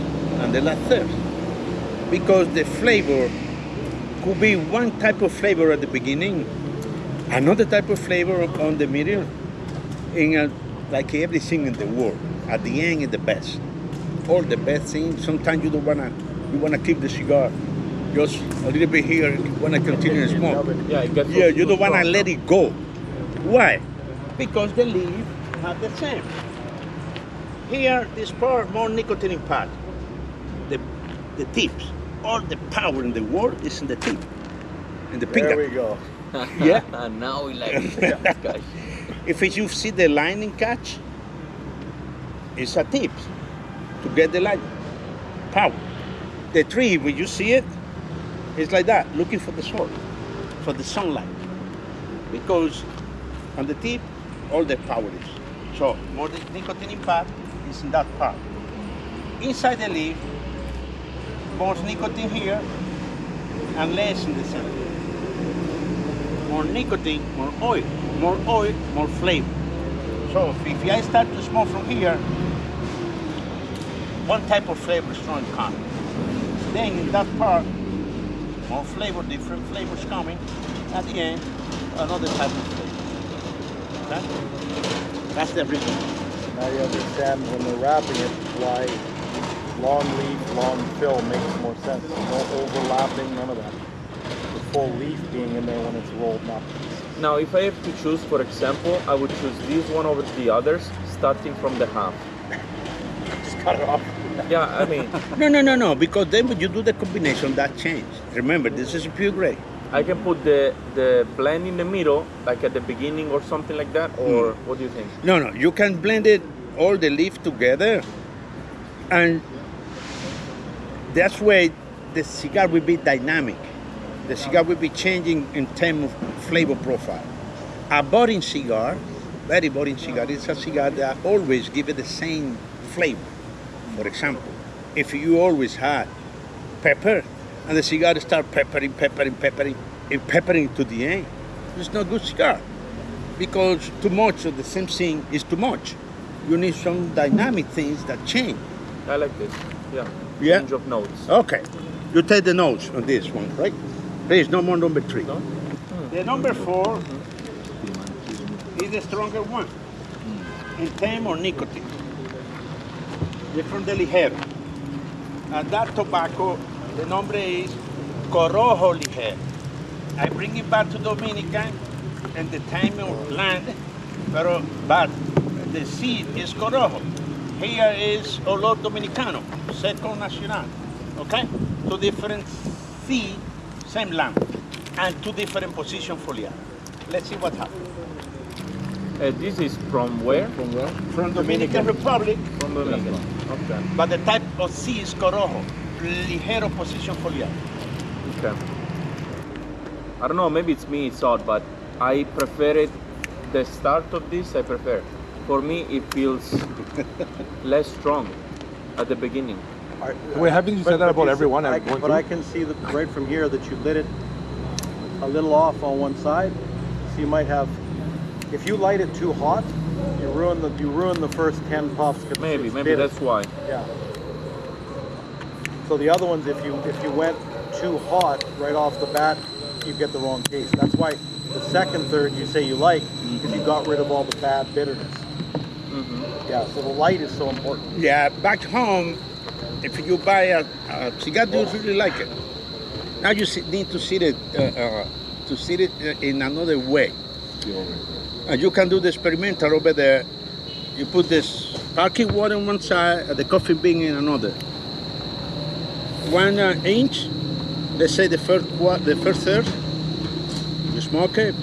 and the last third. Because the flavor could be one type of flavor at the beginning, another type of flavor on the middle, and like everything in the world. At the end is the best. All the best things. Sometimes you wanna keep the cigar just a little bit here. You wanna continue to smoke. You don't wanna let it go. Why? Because the leaf have the same. Here, this part more nicotine part. The tips. All the power in the world is in the tip. In the There pinga. we go. Yeah. Now we like it. Gosh. If you see the lightning catch, it's a tip to get the light power. The tree, when you see it, it's like that, looking for the sun, for the sunlight. Because on the tip, all the power is. So more the nicotine part is in that part. Inside the leaf, more nicotine here and less in the center. More nicotine, more oil, more flavor. So if I start to smoke from here, one type of flavor strong coming. Then in that part, more flavor, different flavors coming. At the end, another type of flavor. Okay? That's the reason. Now you understand when they're wrapping it why long leaf, long fill makes more sense. No overlapping, none of that. The full leaf being in there when it's rolled up. Now, if I have to choose, for example, I would choose this one over the others, starting from the half. Just cut it off. Yeah, I mean... No, because then when you do the combination, that change. Remember, this is a pure gray. I can put the blend in the middle, like at the beginning or something like that, or what do you think? No, you can blend it, all the leaf together, and that's why the cigar will be dynamic. The cigar will be changing in terms of flavor profile. A boring cigar, very boring cigar, is a cigar that always gives it the same flavor. For example, if you always had pepper, and the cigar start peppering to the end, it's not good cigar. Because too much of the same thing is too much. You need some dynamic things that change. I like this, yeah. Change of notes. Okay, you take the notes on this one, right? Please, no more number 3. No? The number 4 is the stronger one in terms of nicotine. It's from the ligero. And that tobacco, the number is Corojo ligero. I bring it back to Dominica and the time of land, but the seed is Corojo. Here is Olor Dominicano, Seco Nacional. Okay? 2 different seeds, same land, and 2 different position foliar. Let's see what happens. This is from where? From Dominican Republic. From Dominican. Okay. But the type of seed is Corojo, ligero position foliar. Okay. I don't know, maybe it's me, it's odd, but I prefer it, the start of this, I prefer. For me, it feels less strong at the beginning. Wait, haven't you said that about everyone? But I can see that right from here that you lit it a little off on one side. So you might have, if you light it too hot, you ruin the first 10 puffs. Maybe that's why. Yeah. So the other ones, if you went too hot right off the bat, you get the wrong taste. That's why the second third you say you like, because you got rid of all the bad bitterness. Yeah, so the light is so important. Yeah, back home, if you buy a cigar, you really like it. Now you need to see it in another way. And you can do the experimental over there. You put this sparkling water on one side and the coffee bean in another. 1 inch, let's say the first third, you smoke it,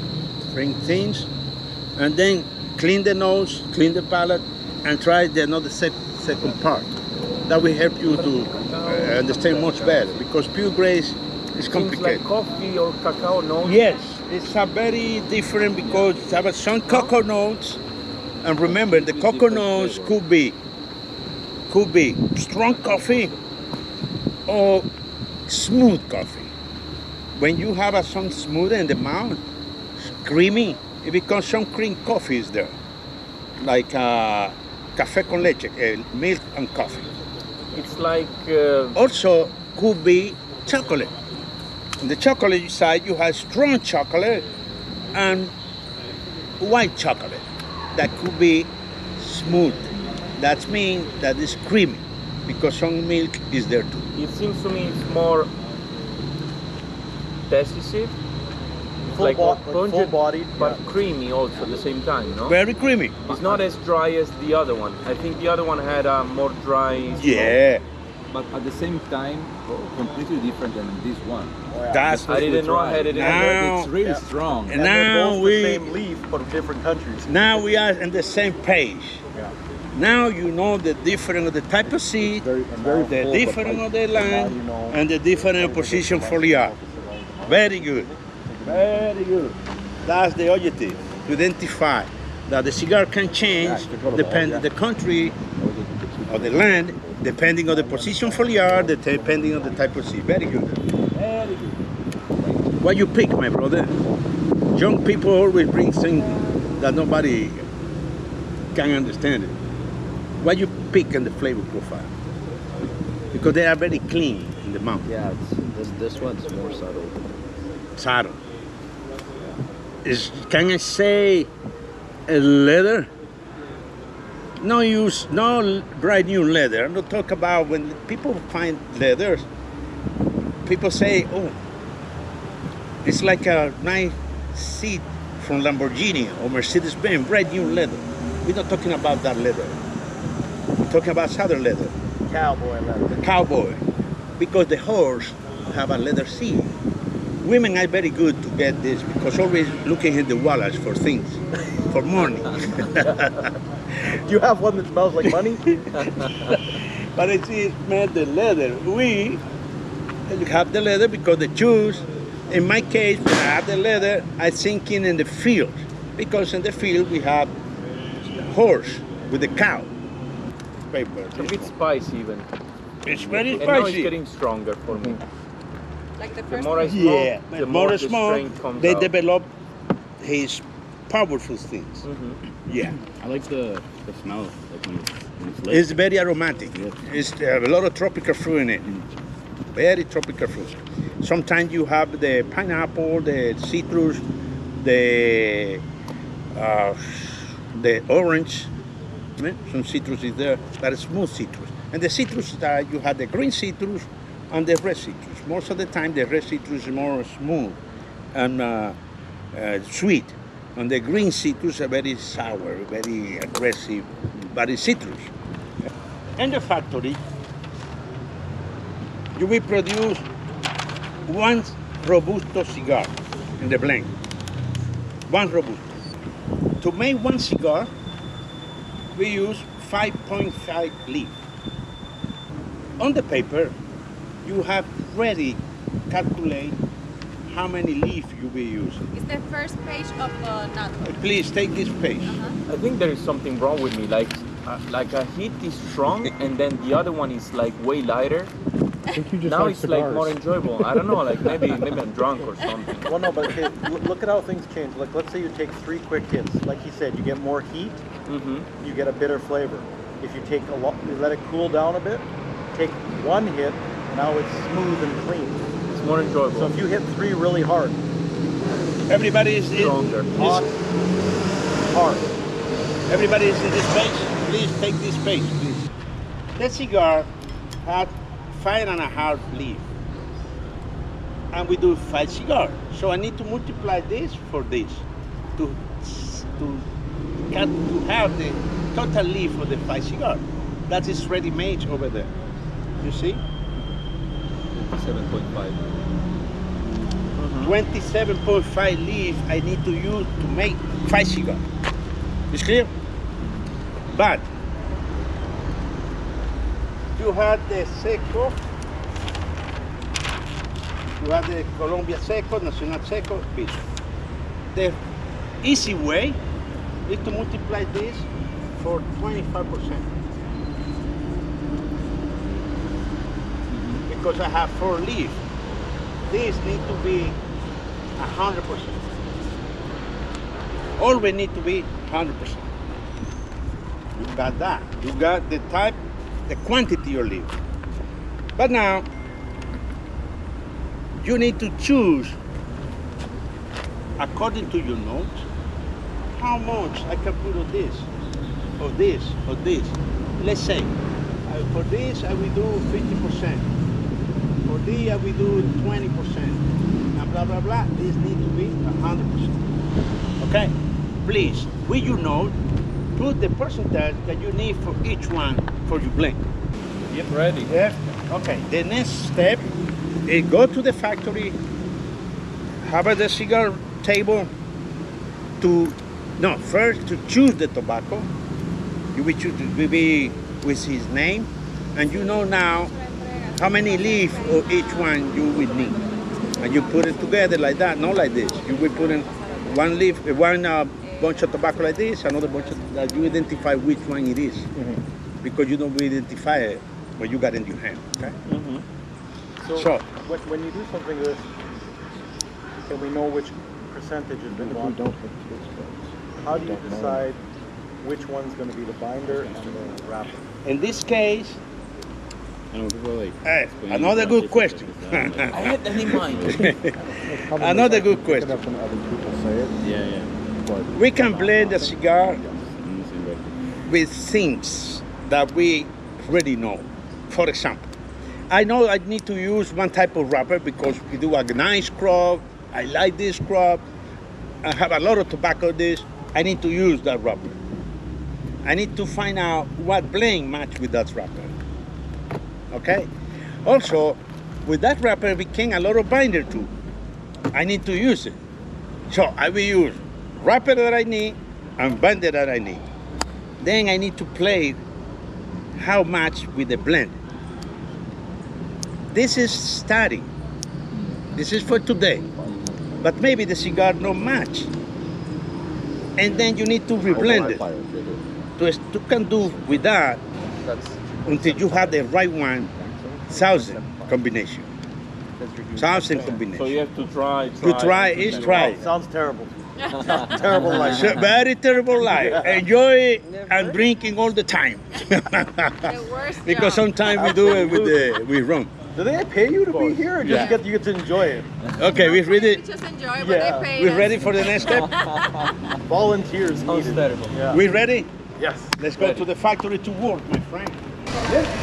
bring things, and then clean the nose, clean the palate, and try another second part. That will help you to understand much better, because pure grays is complicated. Things like coffee or cacao notes? Yes, it's a very different, because it has some cocoa notes, and remember the cocoa notes could be strong coffee or smooth coffee. When you have some smooth in the mouth, creamy, it becomes some cream coffee is there, like café con leche, milk and coffee. It's like Also, could be chocolate. On the chocolate side, you have strong chocolate and white chocolate. That could be smooth. That means that it's creamy because some milk is there too. it seems to me it's more decisive, Full pungent, bodied, but creamy also at the same time. No, Very creamy. it's not as dry as the other one. I think the other one had a more dry. Yeah, But at the same time, completely different than this one. that's I didn't know I had it in Now- there. It's really strong. and And they're now both we the same leaf, but of different countries. now we are on the same page. Now you know the difference of the type of seed, the difference of the land, and the different position for the art. Very good. Very good. That's the objective, to identify that the cigar can change depending the country or the land, depending on the position for the art, depending on the type of seed. Very good. Very good. What you pick, my brother? Young people always bring things that nobody can understand it. What you pick in the flavor profile? Because they are very clean in the mouth. Yeah, this one's more subtle. Subtle. Can I say a leather? No bright new leather. I'm not talking about when people find leathers. People say, oh, it's like a nice seat from Lamborghini or Mercedes-Benz, bright new leather. We're not talking about that leather. We're talking about southern leather. Cowboy leather. The cowboy. Because the horse have a leather seat. Women are very good to get this because always looking in the wallets for things, for money. You have one that smells like money? But it's made the leather. We have the leather because the shoes, in my case, when I have the leather, I'm thinking in the field. Because in the field we have horse with the cow. Paper. It's a bit spicy even. It's very And now it's spicy. getting stronger for me. Like the The first more I one. smoke, Yeah, the more the smoke, strength comes they out. develop his powerful things. Yeah. I like the smell. Like when it's lit. It's very aromatic. It's a lot of tropical fruit in it. Very tropical fruit. Sometimes you have the pineapple, the citrus, the orange. Some citrus is there, but it's smooth citrus. And the citrus, you have the green citrus and the red citrus. Most of the time, the red citrus is more smooth and sweet. And the green citrus are very sour, very aggressive, but it's citrus. In the factory, you will produce one Robusto cigar in the blend. One Robusto. To make one cigar, we use 5.5 leaf. On the paper, you have ready calculate how many leaf you will use. It's the first page of the nut. Please take this page. I think there is something wrong with me. Like a heat is strong, and then the other one is like way lighter. I think you just Now like it's cigars. like more enjoyable. I don't know. Like maybe I'm drunk or something. Well, no, but okay, look at how things change. Like, let's say you take 3 quick hits. Like he said, you get more heat, you get a bitter flavor. If you take you let it cool down a bit, take 1 hit, now it's smooth and clean. It's more enjoyable. So if you hit 3 really hard, Everybody is Stronger. hot, hard. Everybody is in this page. Please take this page, please. That cigar had 5.5 leaf, and we do 5 cigars. So I need to multiply this for this to have the total leaf for the 5 cigars. That is ready made over there. You see? 7.5. 27.5 leaf I need to use to make 5 cigars. It's clear? But you have the Seco, you have the Colombia Seco, Nacional Seco, this. The easy way is to multiply this for 25%. Because I have 4 leaves. This needs to be 100%. Always need to be 100%. You got that. You got the type the quantity of leaf. But now, you need to choose, according to your notes, how much I can put of this, of this, of this. Let's say, for this I will do 50%. For this I will do 20%. And blah, blah, blah. This needs to be 100%. Okay? Please, with your note, put the percentage that you need for each one for your blend. Yep, ready. Yeah. Okay. The next step is go to the factory, have the cigar table first to choose the tobacco. You will choose to be with his name, and you know now how many leaves of each one you will need. And you put it together like that, not like this. You will put in one leaf, one bunch of tobacco like this, another bunch of that you identify which one it is. Mm-hmm. Because you don't identify it when you got it in your hand, okay? Mm-hmm. So when you do something like this, and we know which percentage has been gone, how do you decide which one's going to be the binder and the wrapper? In this case, another good question. I had that in mind. Another good question. Yeah. We can blend a cigar with things that we already know. For example, I know I need to use one type of wrapper because we do a nice crop. I like this crop. I have a lot of tobacco this. I need to use that wrapper. I need to find out what blend match with that wrapper. Okay? Also, with that wrapper became a lot of binder too. I need to use it. So I will use wrapper that I need and binder that I need. Then I need to play how much with the blend. This is study. This is for today. But maybe the cigar not match. And then you need to reblend it. You can do with that until you have the right one, 1,000 combination. 1,000 combination. So you have to try. To try is try. Sounds terrible. Terrible life. Very terrible life. Enjoy it and drinking all the time. The worst Because job. sometimes we do it with rum. Do they pay you to be here, or just you get to enjoy it? Okay, we're ready. We just enjoy it, but they pay We're us. ready for the next step. Volunteers Sounds needed. terrible. Yeah. We ready? Yes. Let's go to the factory to work, my friend.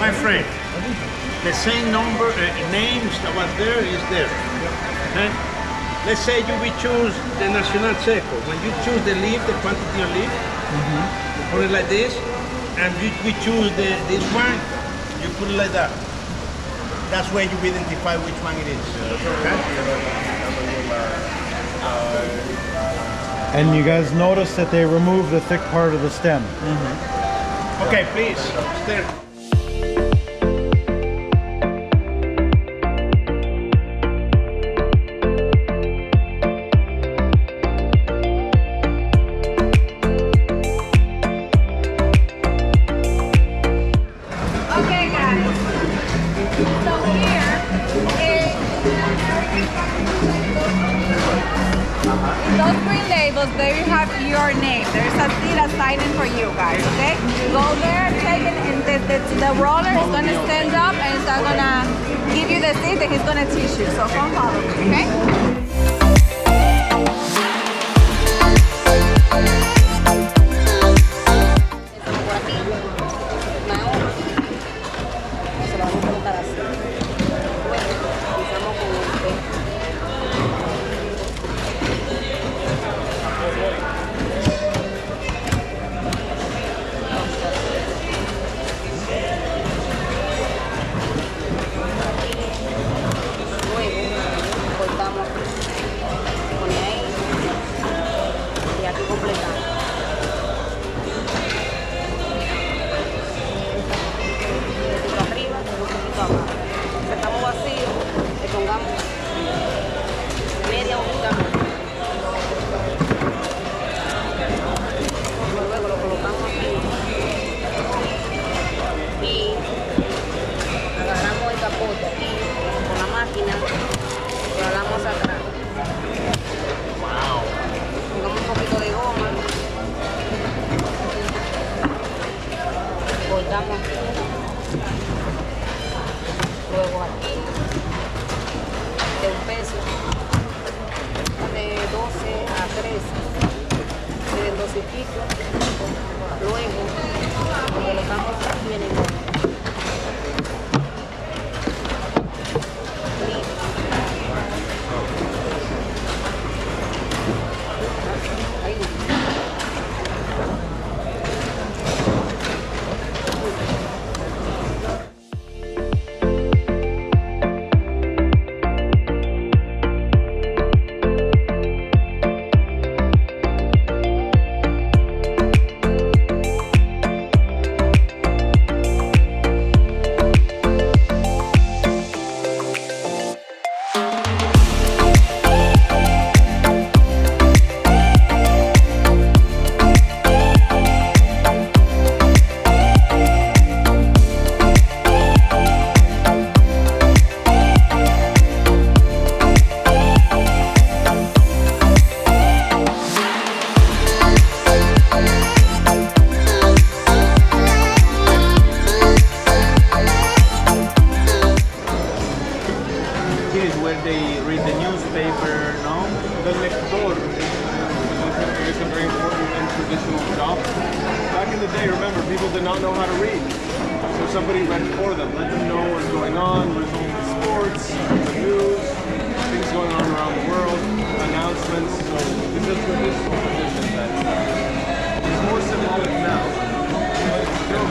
My friend, the same number names that was there is there. Okay? Let's say you will choose the Nacional Seco. When you choose the leaf, the quantity of leaf, you put it like this, and we choose this one, you put it like that. That's where you identify which one it is. Okay? And you guys notice that they remove the thick part of the stem. Okay, please, stay. Okay, guys. So here is in those green labels, there you have your name. There's a seat assigned for you guys, okay? You go there, take it, and the roller is gonna stand up and it's gonna give you the seat that he's gonna teach you. So come follow me, okay? Pongamos un poquito de goma. chiquito. Luego, colocamos aquí en el Somebody read for them, let them know what's going on, results, sports, the news, things going on around the world, announcements. So it's a traditional tradition that is more symbolic now, but it's still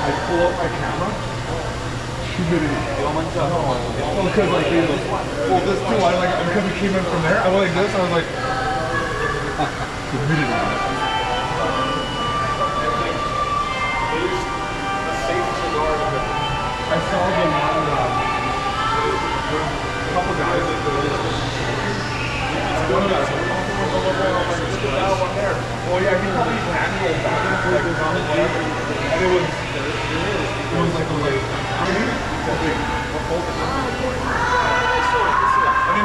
I pull up my camera. Humidity. Well, because like, well, this too. Because it came in from there. I went like this. I was like, humidity. I saw them on a couple guys. One of them. Oh yeah, he probably planned to go back and whatever. And it was like a late. And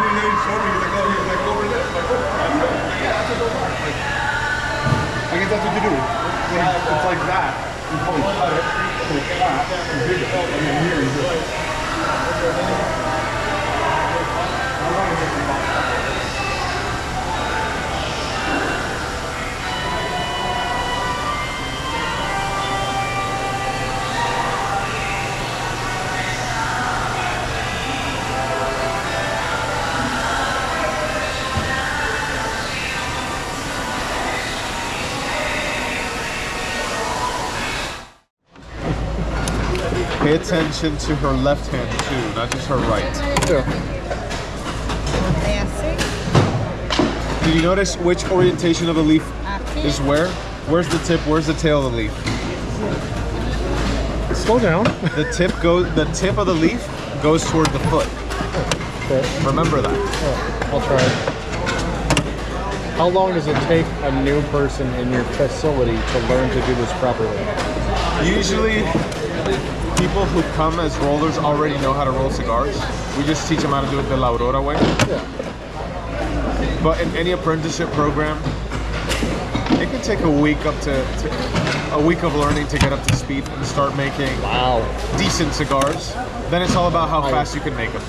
then he showed me, he was like, over this. Like, yeah, that's a go back. Like, I guess that's what you do. It's like that. You probably cut it, so it's flat, and bigger. And then here you just. Pay attention to her left hand too, not just her right. Did you notice which orientation of the leaf is where? Where's the tip? Where's the tail of the leaf? Slow down. The tip of the leaf goes toward the foot. Okay. Remember that. Oh, I'll try it. How long does it take a new person in your facility to learn to do this properly? Usually, people who come as rollers already know how to roll cigars. We just teach them how to do it the Aurora way. Yeah. But in any apprenticeship program, it can take a week up to a week of learning to get up to speed and start making decent cigars. Then it's all about how fast you can make them.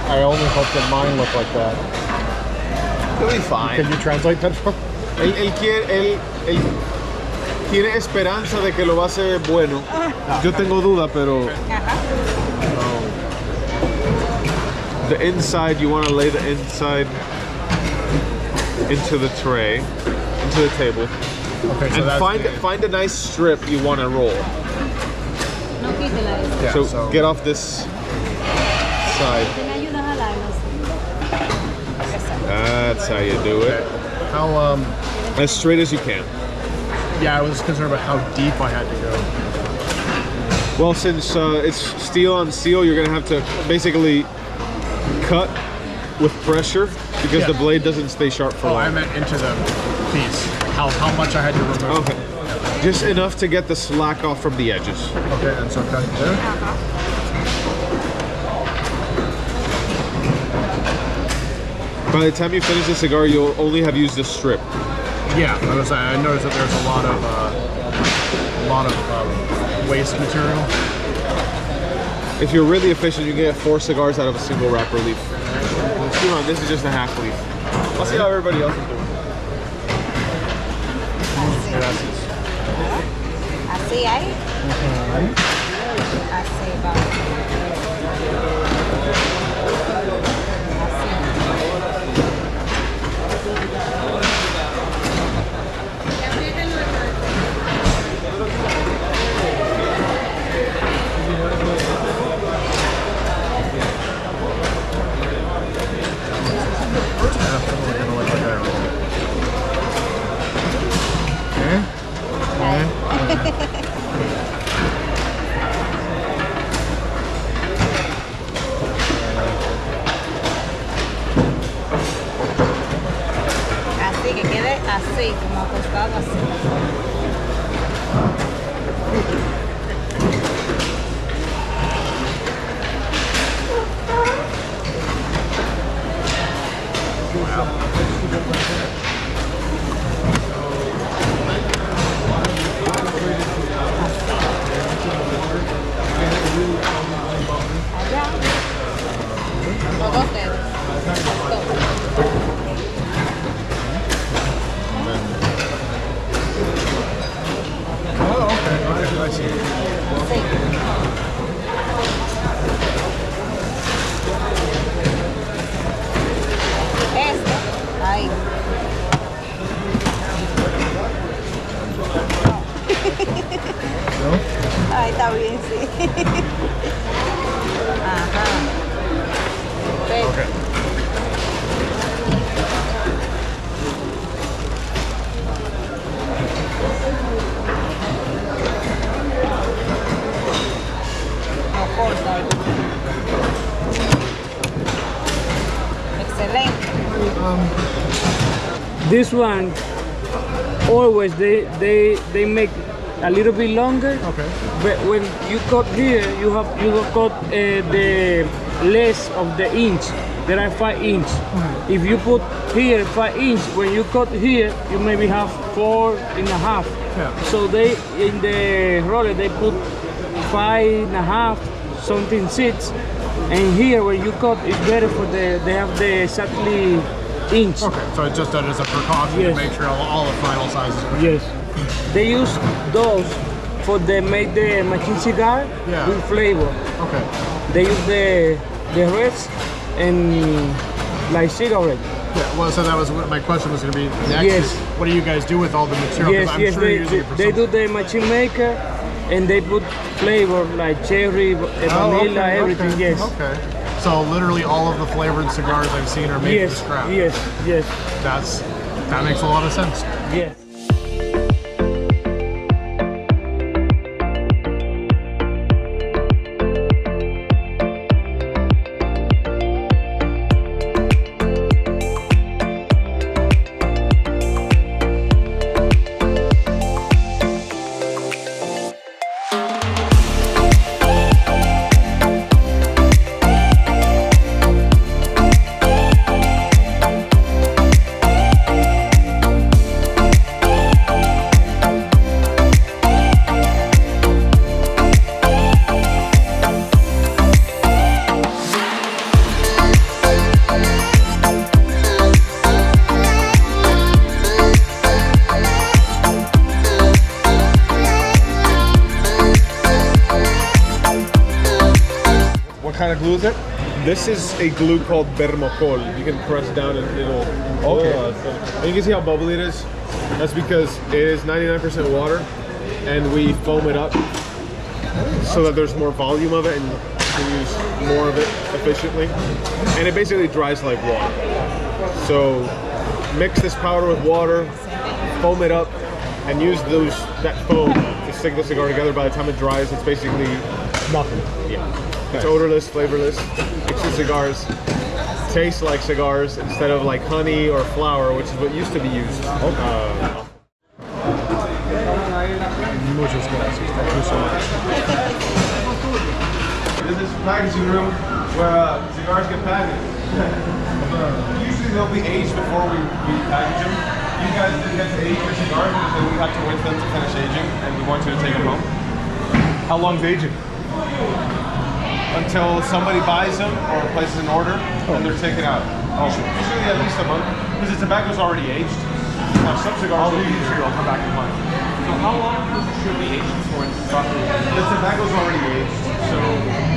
I only hope that mine look like that. It'll be fine. Can you translate that for me? Él tiene esperanza de que lo va a hacer bueno. Yo tengo duda, pero the inside, you want to lay the inside into the tray, into the table. Okay, so and find a nice strip you want to roll. Yeah, so get off this side. That's how you do it. How as straight as you can. Yeah, I was concerned about how deep I had to go. Well, since it's steel on steel, you're gonna have to basically cut with pressure because the blade doesn't stay sharp for long. I meant into the piece. How much I had to remove. Okay. Just enough to get the slack off from the edges. Okay, and so cutting there. By the time you finish the cigar, you'll only have used the strip. Yeah, I noticed that there's a lot of waste material. If you're really efficient, you can get 4 cigars out of a single wrapper leaf. Come on, this is just a half leaf. I'll see how everybody else is doing. Gracias. Así ahí. Así va. Así que quede así, como acostado así. Los 2 dedos. Oh, okay, I see. Sí. Esto, ahí. Ahí está bien, sí. Ajá. Okay. No corta. Excelente. This one, always they make a little bit longer. Okay. But when you cut here, you have cut the less of the inch. There are 5 inch. Mm-hmm. If you put here 5 inch, when you cut here, you maybe have 4.5. Yeah. So they in the roller they put 5.5 something 6, and here when you cut it's better for they have the exactly inch. Okay, so it's just done as a precaution to make sure all the final sizes are Yes. They use those for make the machine cigar with flavor. Okay. They use the rest and like cigarette. Yeah, well, so that was what my question was going to be next. Yes. Is what do you guys do with all the material? 'Cause I'm sure you're using it for they do something. the machine maker and they put flavor like cherry, vanilla, okay, everything. okay, Yes. Okay. So literally all of the flavored cigars I've seen are made from scrap. Yes. Yes. That makes a lot of sense. Yes. What kind of glue is it? This is a glue called Bermocol. You can press down and it'll... Okay. And you can see how bubbly it is? That's because it is 99% water and we foam it up so that there's more volume of it and you can use more of it efficiently. And it basically dries like water. So mix this powder with water, foam it up, and use that foam to stick the cigar together. By the time it dries, it's basically nothing. Yeah. It's odorless, flavorless. Makes your cigars taste like cigars instead of like honey or flour, which is what used to be used. Muchas gracias. Thank you so much. This is packaging room where cigars get packaged. Usually they'll be aged before we package them. You guys do get to age your cigars, and we have to wait for them to finish aging, and we want you to take them home. How long's aging? Until somebody buys them or places an order, and they're taken out. Usually at least a month, because the tobacco's already aged. Now some cigars will come back in a month. So how long should we age for it properly? The tobacco's already aged, so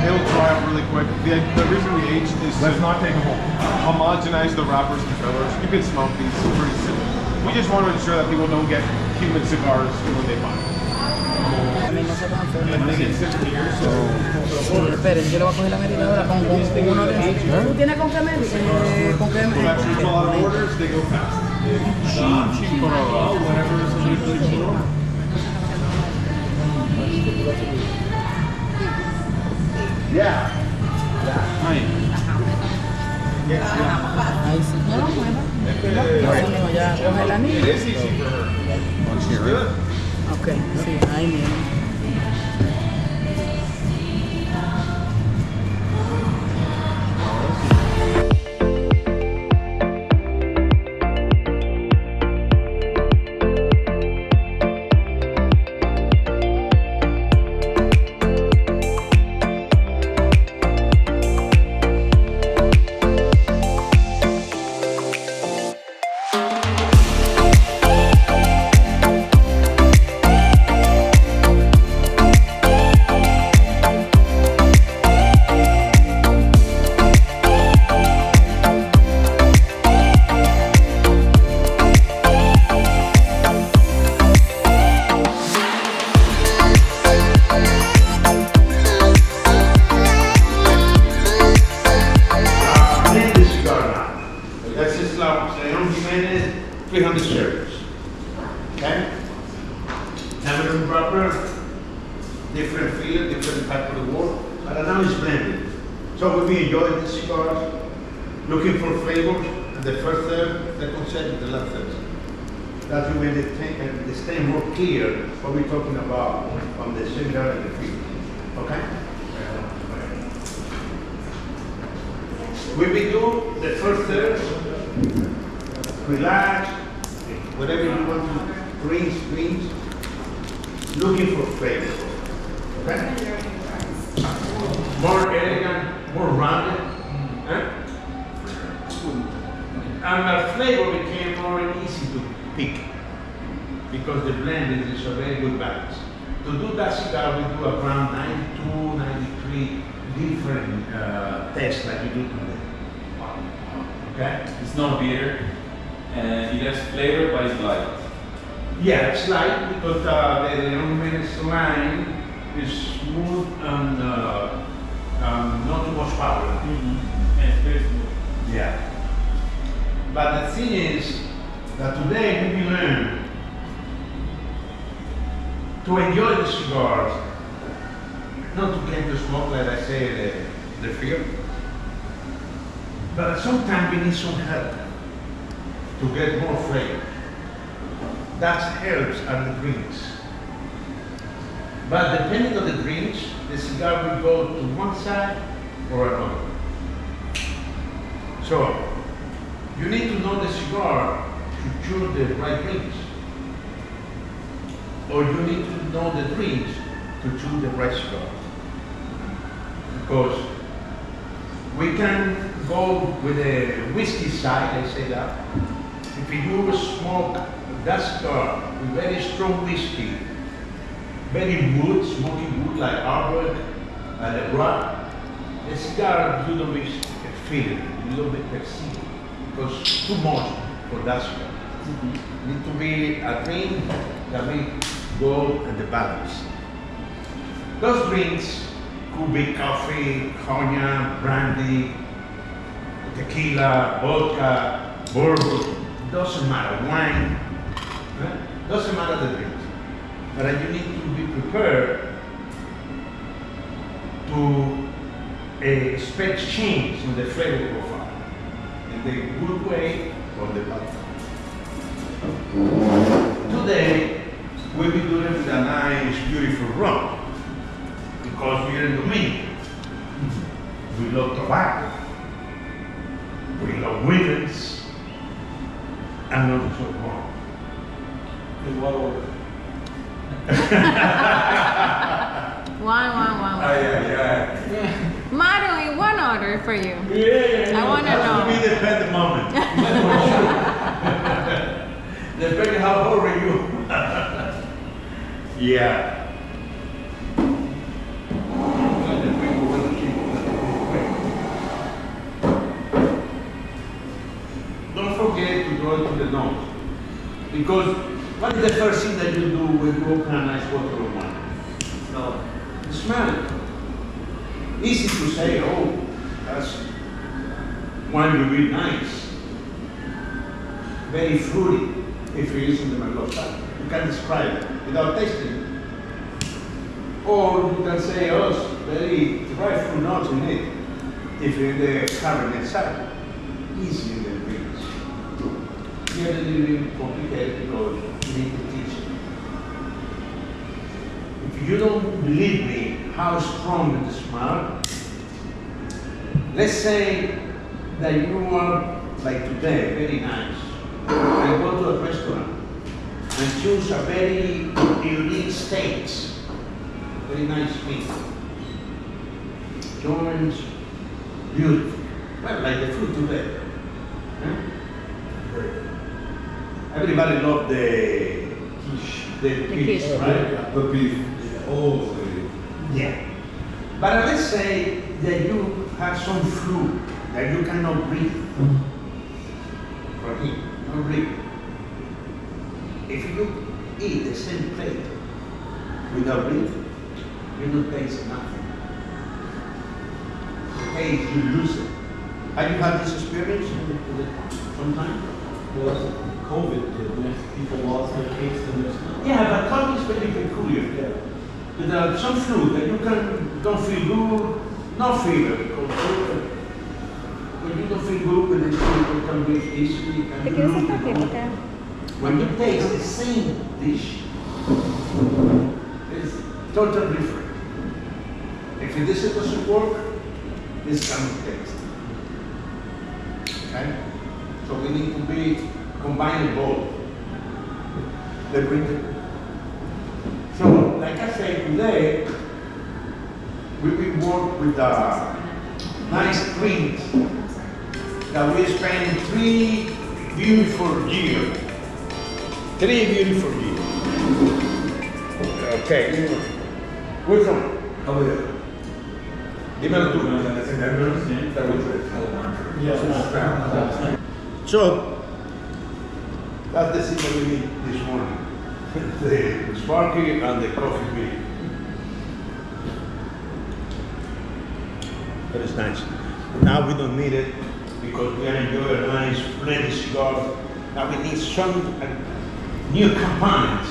it'll dry up really quick. The reason we age is Let's not take them home. Homogenize the wrappers and fillers. You can smoke these, it's pretty simple. We just want to ensure that people don't get human cigars when they buy them. Esperen, yo le voy a coger la medidora con uno de esos. ¿Tú tienes con qué medir? ¿Con qué Yeah. Ahí sí. No, bueno. Ya coge el anillo. Ok, sí, ahí mismo. Different feel, different type of the world, but now it's blended. So we'll be enjoying the cigars, looking for flavors, and the first third, second set, the last third. That's when the stain more clear what we're talking about from the cigar and the feel. Okay? We will do the first third, relax, whatever you want to greens, looking for flavor. Okay? More elegant, more rounded. And the flavor became more easy to pick because the blend is a very good balance. To do that cigar, we do around 92, 93 different tests like you do today. Okay? It's not bitter, and it has flavor, but it's light. Yeah, it's light because the luminous line is smooth and not too much power. Mm-hmm. And it's very smooth. Yeah. But the thing is that today we learn to enjoy the cigars, not to get to smoke, like I say, the feel. But sometimes we need some help to get more flavor. That helps are the drinks. But depending on the drinks, the cigar will go to one side or another. So, you need to know the cigar to choose the right drinks. Or you need to know the drinks to choose the right cigar. Because we can go with the whiskey side, I say that. If you smoke that cigar with very strong whiskey, very wood, smoky wood like Arbor and the rock, the cigar you don't feel it, you don't perceive it, because too much for that cigar. Mm-hmm. Need to be a drink that will go in the balance. Those drinks could be coffee, cognac, brandy, tequila, vodka, bourbon, doesn't matter, wine, doesn't matter the drink. But you need to be prepared to expect change in the flavor profile, in the good way or the bad way. Today, we'll be doing with a nice, beautiful rum, because we're in Dominican. We love tobacco, we love women's, and not so wrong. In what order? One. Yeah. Maru, in one order for you. Yeah. I want to know. It depends on the moment. Depending how old are you. Yeah. Don't forget to draw it to the nose. Because what is the first thing that you do when you open a nice bottle of wine? No. Smell it. Easy to say, oh, that's wine will be nice. Very fruity, if you use in the Merlot style. You can describe it without tasting it. Or you can say, oh, it's very dry fruit notes in it, if you're in the Cabernet side. Easy in the drinks. Here it's a little bit complicated because you need to teach it. If you don't believe me how strong it smells, let's say that you are, like today, very nice, and go to a restaurant and choose a very unique steaks, very nice meat, joints, beautiful, well, like the food today. Everybody loves the fish, right? The beef. Oh, yeah. But let's say that you have some flu that you cannot breathe. From here, not breathe. If you eat the same plate without breathing, you don't taste nothing. The taste, you lose it. Have you had this experience sometime? Well, COVID did. People lost their taste and their smell. Yeah, but COVID is very peculiar. Yeah. With some flu that you don't feel good, no fever. When you don't feel good, when the fever can be easily, and you lose it. When you taste the same dish, it's totally different. If this doesn't work, this cannot taste. Okay? So we need to be combining both. The drink. So, like I said, today we will work with nice drinks that we spend 3 beautiful years. 3 beautiful years. Okay. Which one? Over there. Dímelo tú. So, that's the thing we need this morning. The sparky and the coffee milk. That is nice. Now we don't need it because we enjoy a nice blended cigar. Now we need some new components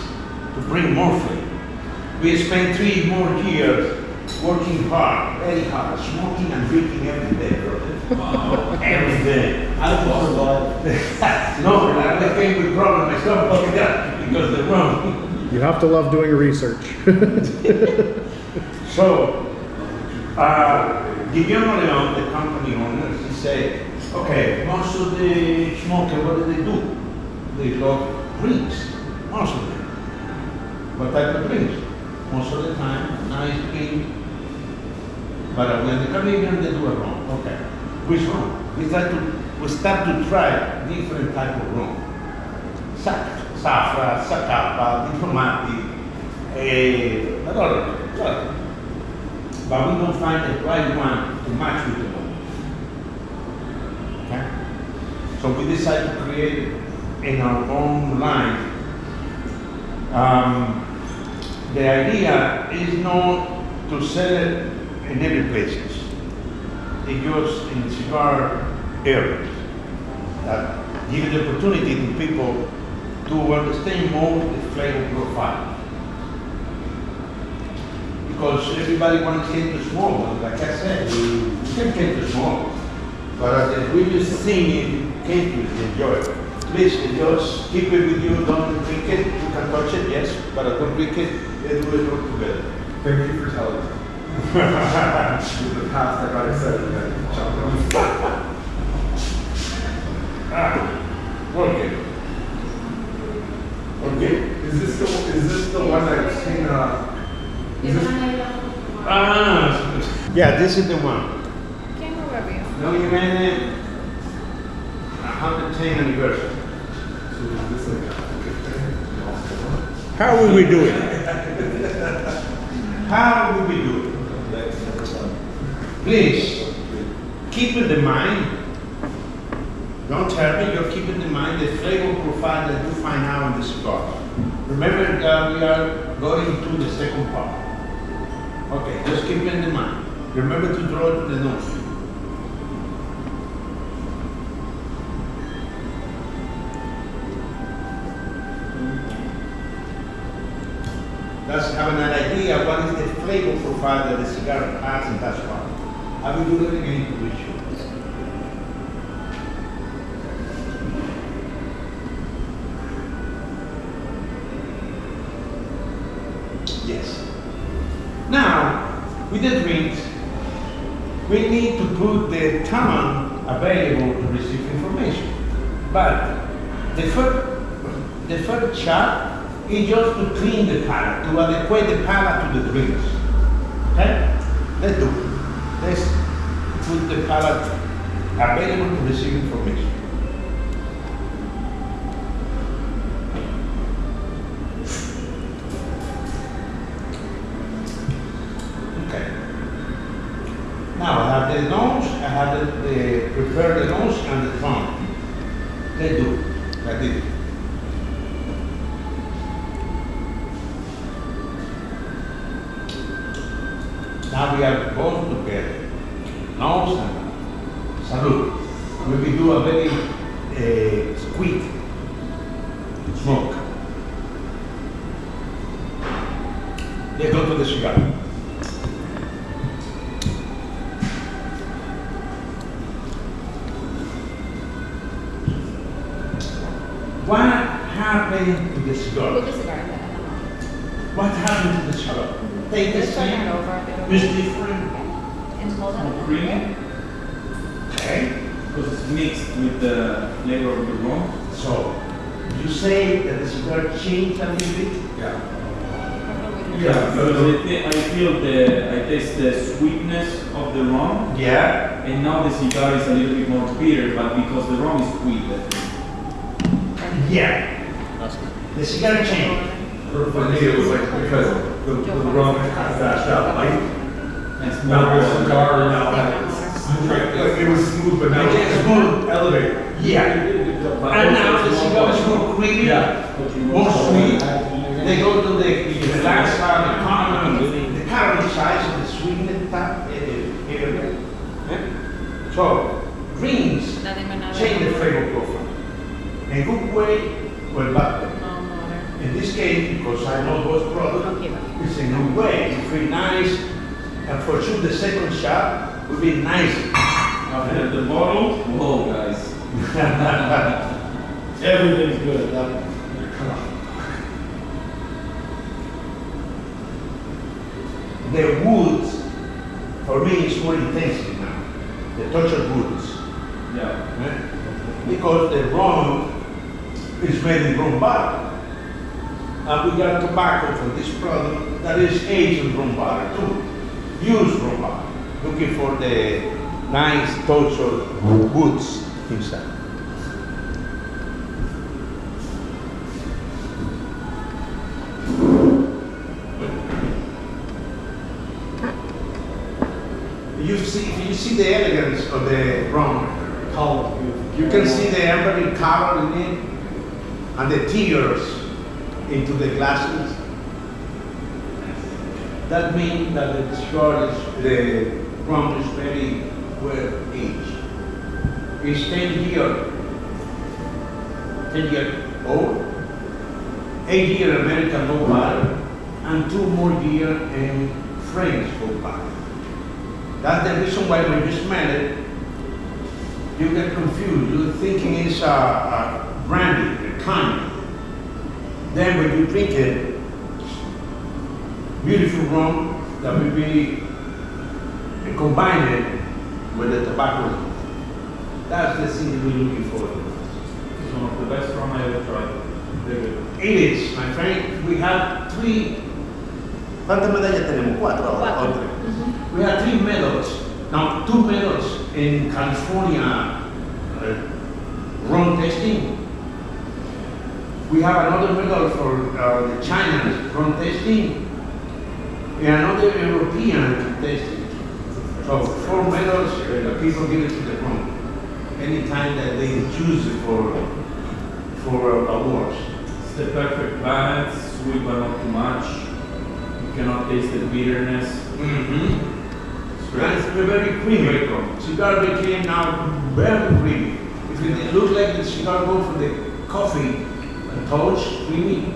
to bring more flavor. We spent 3 more years working hard, very hard, smoking and drinking every day, brother. Wow. Every day. I don't survive. No, I came with problems myself because the rum. You have to love doing research. So, Guillermo Leon, the company owner, he said, okay, most of the smokers, what do? They love drinks, most of them. What type of drinks? Most of the time, nice drink. But when the Caribbean, they do a rum. Okay. Which rum? We start to try different type of rum. Safra, Zacapa, Diplomatic, but we don't find the right one to match with the rum. Okay? So we decided to create in our own line. The idea is not to sell it in every places. It goes in cigar areas that give the opportunity to people to understand more the flavor profile. Because everybody wants to get the small one, like I said, you can get the small one. But the really thing you came to enjoy it. Please just keep it with you, don't drink it. You can touch it, yes, but don't drink it. They do it all together. Thank you for telling me. In the past, I got excited and jumped on. Okay. Okay. Is this the one I've seen? Yeah, this is the one. ¿Quién lo bebió? No, you made it 110 anniversary. How will we do it? How will we do it? Please, keep in mind, don't tell me, you're keeping in mind the flavor profile that you find out in the cigar. Remember that we are going to the second part. Okay, just keep it in mind. Remember to draw it to the nose. That's having an idea what is the flavor profile that the cigar has in that part. I will do that again to be sure. Yes. Now, with the drinks, we need to put the time available to receive information. But the first shot is just to clean the palate, to adequate the palate to the drinks. Okay? Let's do it. Let's put the palate available to receive information. Okay. Now I have the nose, I have the prepare the nose and the tongue. Let's do it. Like this. Now we are both together. Nose and salute. We will do a very sweet smoke. Let's go to the cigar. What happened to the cigar? Put the cigar in there. What happened to the cigar? Take the Just turn same. it over a bit. It's different. And hold it over Creamy. here. Okay. Because it's mixed with the flavor of the rum. So, you say that the cigar changed a little bit? Yeah. Yeah, because I taste the sweetness of the rum. Yeah. And now the cigar is a little bit more bitter, but because the rum is sweet, I think. Yeah. The cigar changed. For me, it was like because the rum has that light. And it's Now more the cigar now like it was smooth, but now it's smooth, elevated. Yeah. And now the cigar is more creamy, more sweet. They go to the last side, the calorie size of the sweetness area. Yeah. So, greens change the flavor profile. In a good way or bad way. In this case, because I know both products, it's a new way. You feel nice, and for sure the second shot will be nicer. After the bottle, whoa, guys. Everything's good at that point. The woods, for me, is more intensive now. The touch of woods. Yeah. Because the rum is made in rum barrel. And we got tobacco for this product that is aged in rum barrel too. Use rum barrel. Looking for the nice touch of woods inside. If you see the elegance of the rum, you can see the amber color in it and the tears into the glasses. That means that the cigar is, the rum is very well aged. It's 10 years old, 8-year American low barrel, and 2 more years in French low barrel. That's the reason why when you smell it, you get confused. You're thinking it's a brandy, a cognac. Then when you drink it, beautiful rum that will be combined with the tobacco. That's the thing we're looking for. It's one of the best rum I ever tried. Very good. It is, my friend. We have 3. ¿Cuántas medallas tenemos? 4 o 3. We have 3 medals. Now, 2 medals in California rum tasting. We have another medal for the China rum tasting, and another European tasting. So 4 medals, the people give it to the rum anytime that they choose it for awards. It's the perfect balance, sweet but not too much. You cannot taste the bitterness. It's very creamy. Cigar became now very creamy. If it looks like the cigar go for the coffee and toast, creamy,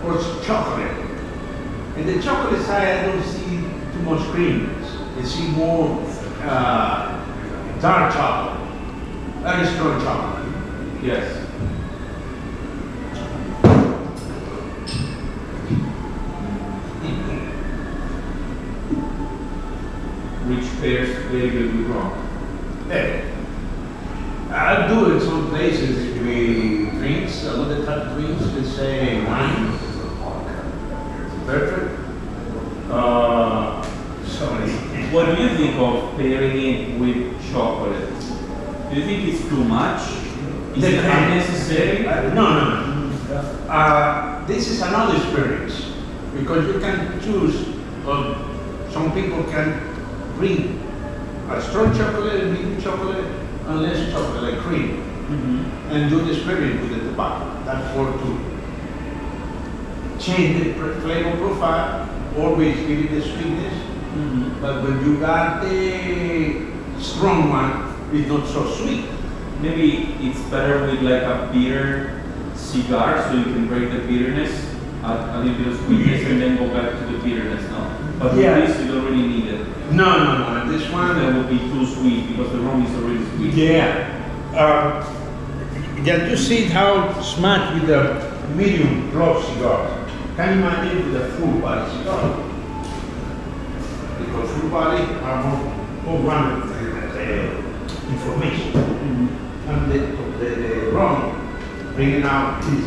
or it's chocolate. And the chocolate side, I don't see too much creaminess. I see more dark chocolate, very strong chocolate. Yes. Which pairs very good with rum. Hey, I do it some places with drinks, another type of drinks, they say wine. Perfect. Sorry. What do you think of pairing it with chocolate? Do you think it's too much? Is it unnecessary? No. This is another experience because you can choose. Some people can bring a strong chocolate, medium chocolate, and less chocolate, like cream, and do the experience with the tobacco. That's for to change the flavor profile, always give it the sweetness. But when you got the strong one, it's not so sweet. Maybe it's better with like a bitter cigar, so you can break the bitterness, add a little bit of sweetness, and then go back to the bitterness. No, but with this you don't really need it. No. This one that would be too sweet because the rum is already sweet. Yeah. You see how smart with the medium clove cigar. Can you imagine with a full body cigar? Because full body are more rounded information. And the rum bringing out this.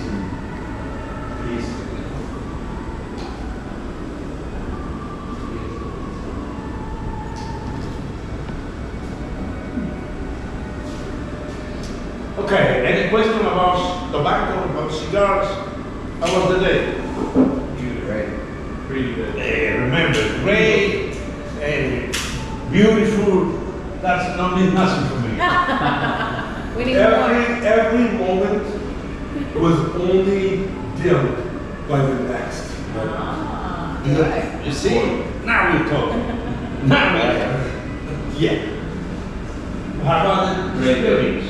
Okay, any question about tobacco, about cigars? How was the day? Great. Pretty good. Remember, great, beautiful, that's not mean nothing for me. We need more. Every moment was only dimmed by the next. You see? Now we're talking. Now we're talking. Yeah. How about the experience?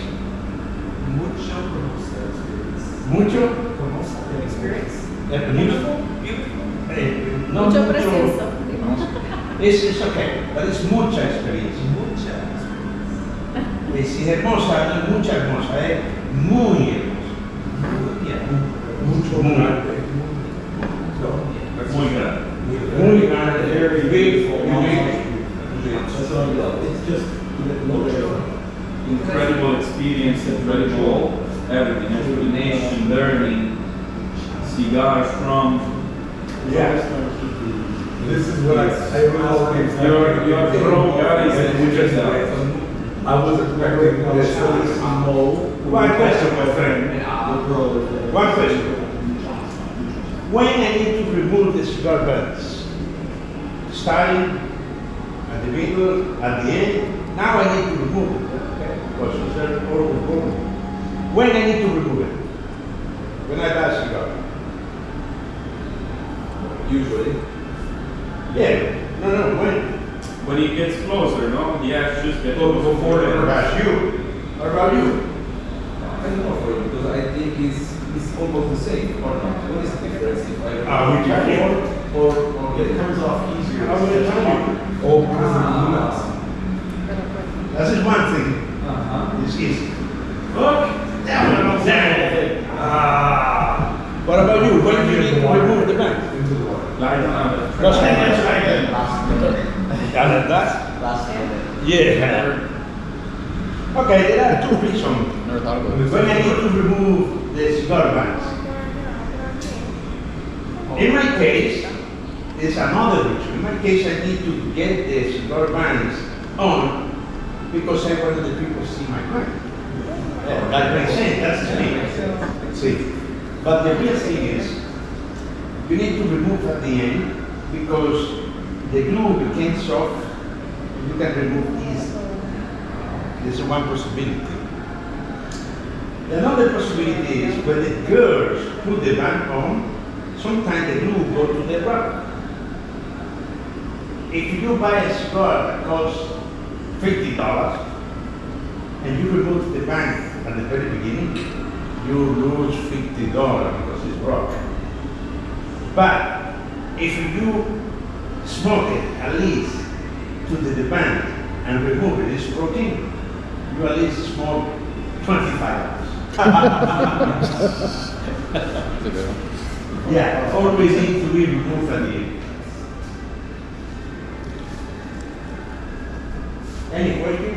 Mucho experience. Beautiful? No Mucho precioso. It's okay, but it's mucha experiencia. Es hermosa, no es mucha hermosa, es muy hermosa. Mucho grande. Muy grande. Muy grande, very beautiful. It's just incredible experience, incredible everything, explanation, learning, cigars from. Yeah. This is what I really You're pro guys and we just I was expecting this small. One question, my friend. One question. When I need to remove the cigar butts? Starting at the middle, at the end. Now I need to remove it. Okay. When I need to remove it? When I buy a cigar. Usually. Yeah. No, when? When it gets closer, no? The ash just gets Before the rush. You. What about you? I don't know for you because I think it's almost the same or not. What is the difference if I We can or it comes off easier? How will I tell you? Oh, because of the nuts. That is one thing. It's easy. Look! What about you? When do you need to remove the band? Into the water. Los años like that. Yeah. Okay, there are two reasons. Never thought about it. When I need to remove the cigar bands. In my case, it's another reason. In my case, I need to get the cigar bands on because I want the people to see my brand. That makes sense. That's me. See. But the real thing is, you need to remove at the end because the glue became soft and you can remove easily. There's one possibility. Another possibility is when the girls put the band on, sometimes the glue goes to the rubber. If you buy a cigar that costs $50 and you remove the band at the very beginning, you lose $50 because it's broken. But if you smoke it at least to the band and remove it, it's broken, you at least smoke $25. Yeah, always need to be removed at the end. Any question?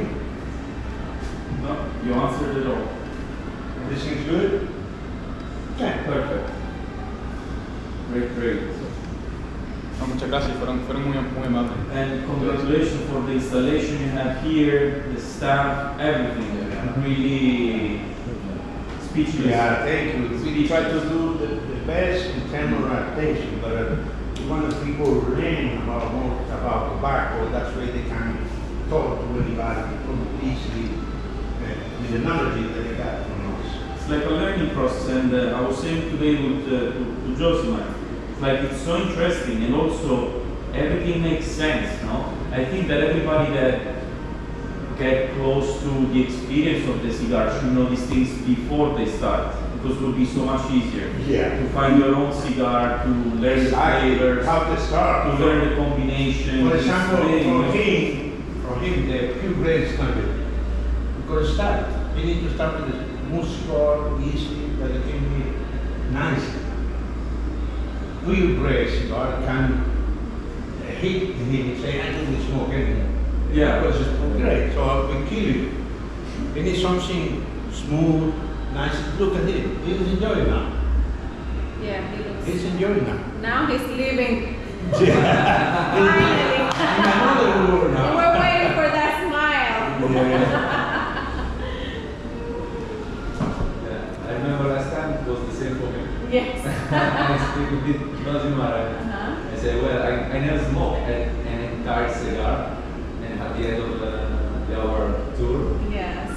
No, you answered it all. Everything's good? Yeah, perfect. Great. Muchas gracias, fueron muy amables. And congratulations for the installation you have here, the staff, everything. I'm really speechless. Yeah, thank you. We try to do the best in terms of attention, but we want people to learn more about tobacco. That's why they can talk to anybody easily with the knowledge that they got from us. It's like a learning process, and I was saying today to Josimar, like it's so interesting, and also everything makes sense, no? I think that everybody that get close to the experience of the cigar should know these things before they start, because it will be so much easier to find your own cigar, to learn the flavors, how to start, to learn the combination. For example, for him, the pure grade standard. Because start, you need to start with the smooth cigar, easy, that it can be nice. Pure grade cigar can hit him and say, I don't smoke anymore. Yeah. Because it's great, so we kill you. You need something smooth, nice. Look at him, he's enjoying now. Yeah, he looks. He's enjoying now. Now he's leaving. Yeah. Finally. In another world now. We were waiting for that smile. I remember last time it was the same for me. Yes. I speak with Josimar. I said, well, I never smoked an entire cigar. At the end of our tour. Yes.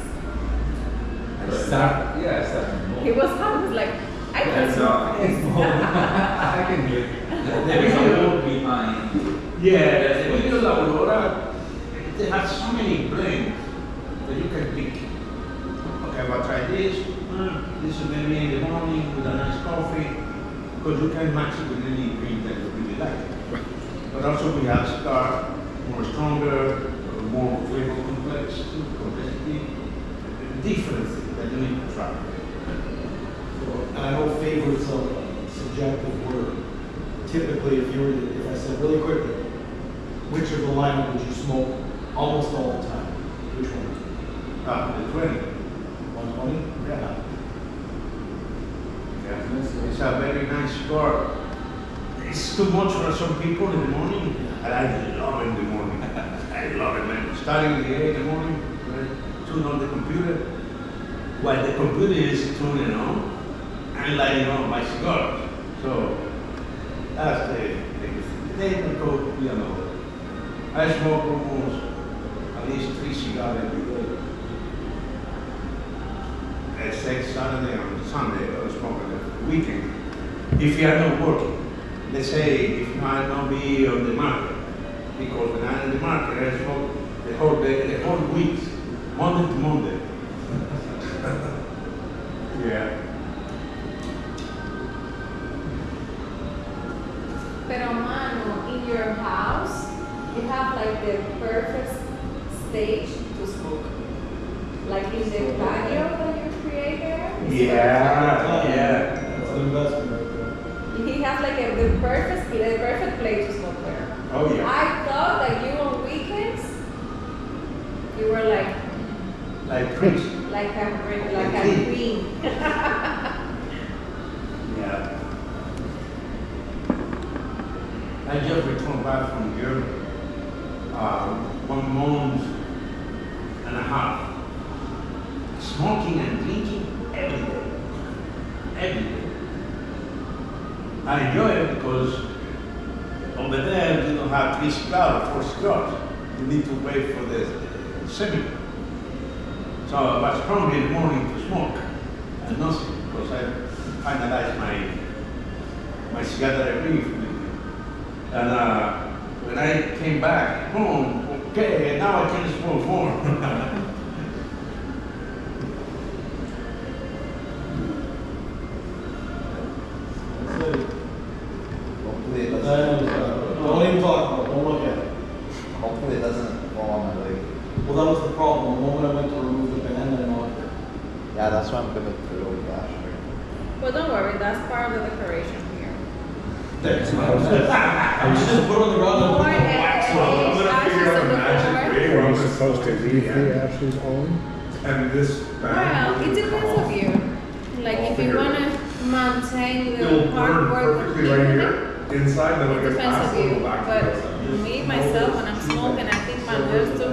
I started. He was like, I can smoke this. I can do it. There is a world behind. Yeah, the video of Aurora, they have so many blends that you can pick. Okay, I'll try this. This is maybe in the morning with a nice coffee, because you can match it with any drink that you really like. But also we have cigar, more stronger, more flavor complexity, different things that you need to try. And I know favorites are a subjective word. Typically, if I said really quickly, which of the lineup would you smoke almost all the time? Which one? The 20. 120? Yeah. It's a very nice cigar. It's too much for some people in the morning, and I love it in the morning. I love it, man. Starting at 8 in the morning, tune on the computer. While the computer is tuning on, I'm lighting on my cigar. So that's the technical, I smoke almost at least 3 cigars every day. Except Saturday and Sunday, I smoke on the weekend. If you are not working, let's say if you might not be on the market, Because when I'm in the market, I smoke the whole day, the whole week, Monday to Monday. Yeah. Pero mano, in your house, you have like the perfect stage to smoke. Like in the patio that you create there. Yeah. That's an investment right there. He has like the perfect place to smoke there. Oh yeah. I thought that you on weekends, you were like Prince. like a queen. Yeah. I just returned back from Europe 1 month and a half. Smoking and drinking every day. Every day. I enjoy it because over there you don't have 3 cigars or 4 cigars. You need to wait for the seminar. So I was hungry in the morning to smoke and nothing because I finalized my cigar that I bring with me. And when I came back home, okay, now I can smoke more. Hopefully it doesn't. Don't even talk about it. Don't look at it. Hopefully it doesn't fall on my leg. Well, that was the problem. The moment I went to remove the band, I knocked it. Yeah, that's why I'm gonna put it over the ashtray. Well, don't worry, that's part of the decoration here. Thanks, man. I just put it on the ground and put the wax on. I'm gonna figure out a magic way where I'm supposed to leave the ashes on. And this Well, it depends on you. Like if you wanna maintain the it'll hard burn work of perfectly right cleaning here. Inside, then it it'll get depends past on and you. go back to But the outside. me, myself, when I'm smoking, I think my nose too.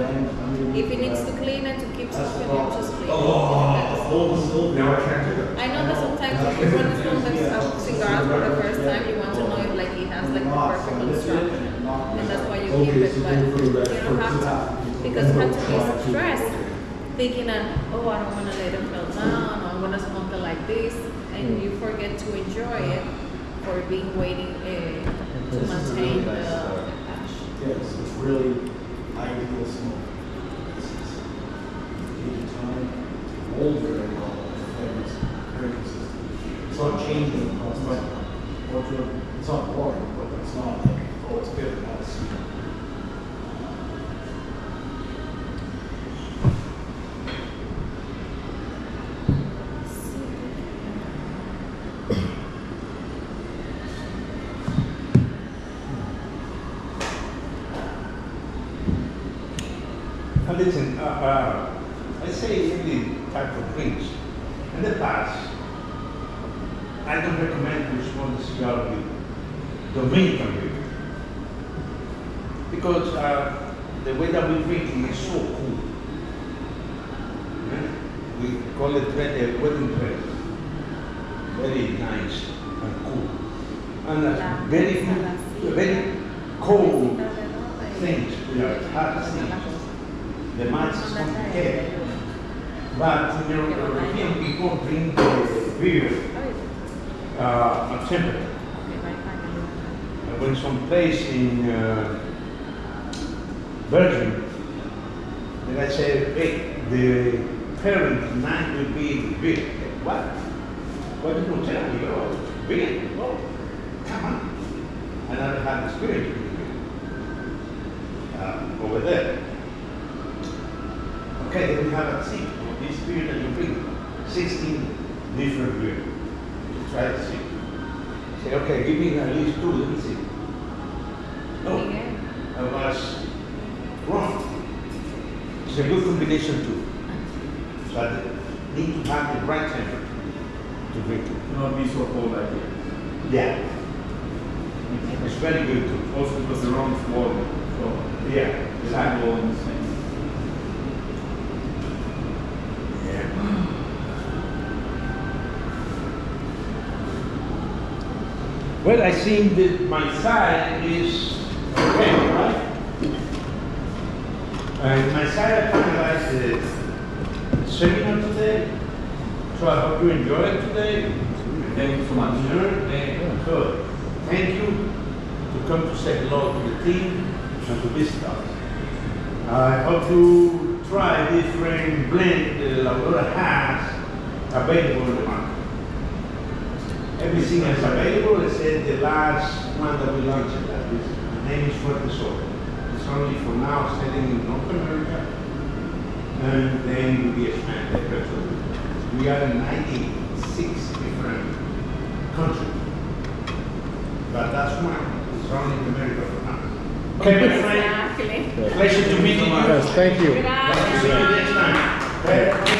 If it needs to clean it, to keep smoking, you just clean it. Now I can't do that. I know that sometimes if you want to smoke the cigars for the first time, you want to know if like it has like the perfect construction, and that's why you keep it. But you don't have to, because you have to be stressed, thinking that oh I don't want to let it fall down, or I'm gonna smoke it like this, and you forget to enjoy it for being waiting to maintain the ash. Yes, it's really ideal smoke. This is taking time, roll very well, and it's very consistent. It's not changing, it's not boring, but it's not like, oh, it's good, now it's sweet. Listen, I say every type of drinks. In the past, I don't recommend to smoke the cigar with Dominican people. Because the way that we drink is so cool. Yeah? We call it wedding dress. Very nice and cool. And very cold things. We are hard things. The match is complicated. But European people drink beer at temperature. I went someplace in Belgium, and I said, hey, the parent tonight will be beer. What? What did you tell me? Oh, beer? Oh, come on. I never had experience with beer over there. Okay, then we have a seat of this beer that you bring, 16 different beer. Try to see. Say, okay, give me at least 2, let me see. No, I was wrong. It's a good combination too. So I need to have the right temperature to drink it. Not be so cold like it. Yeah. It's very good too. Also because the rum is warm, so yeah, exactly. All in the same. Well, I think that my side is okay, right? My side, I finalized the seminar today, so I hope you enjoy it today. Thank you so much. Good. Thank you to come to say hello to the team. and to visit us. I hope to try different blend that Aurora has available in the market. Everything is available except the last one that we launched. The name is Fuerte Sol. It's only for now selling in North America, and then will be expanded gradually. We are in 96 different countries, but that's one. It's only in America for now. Okay, my friend. Pleasure to meet you. Yes, thank you. See you next time. Okay?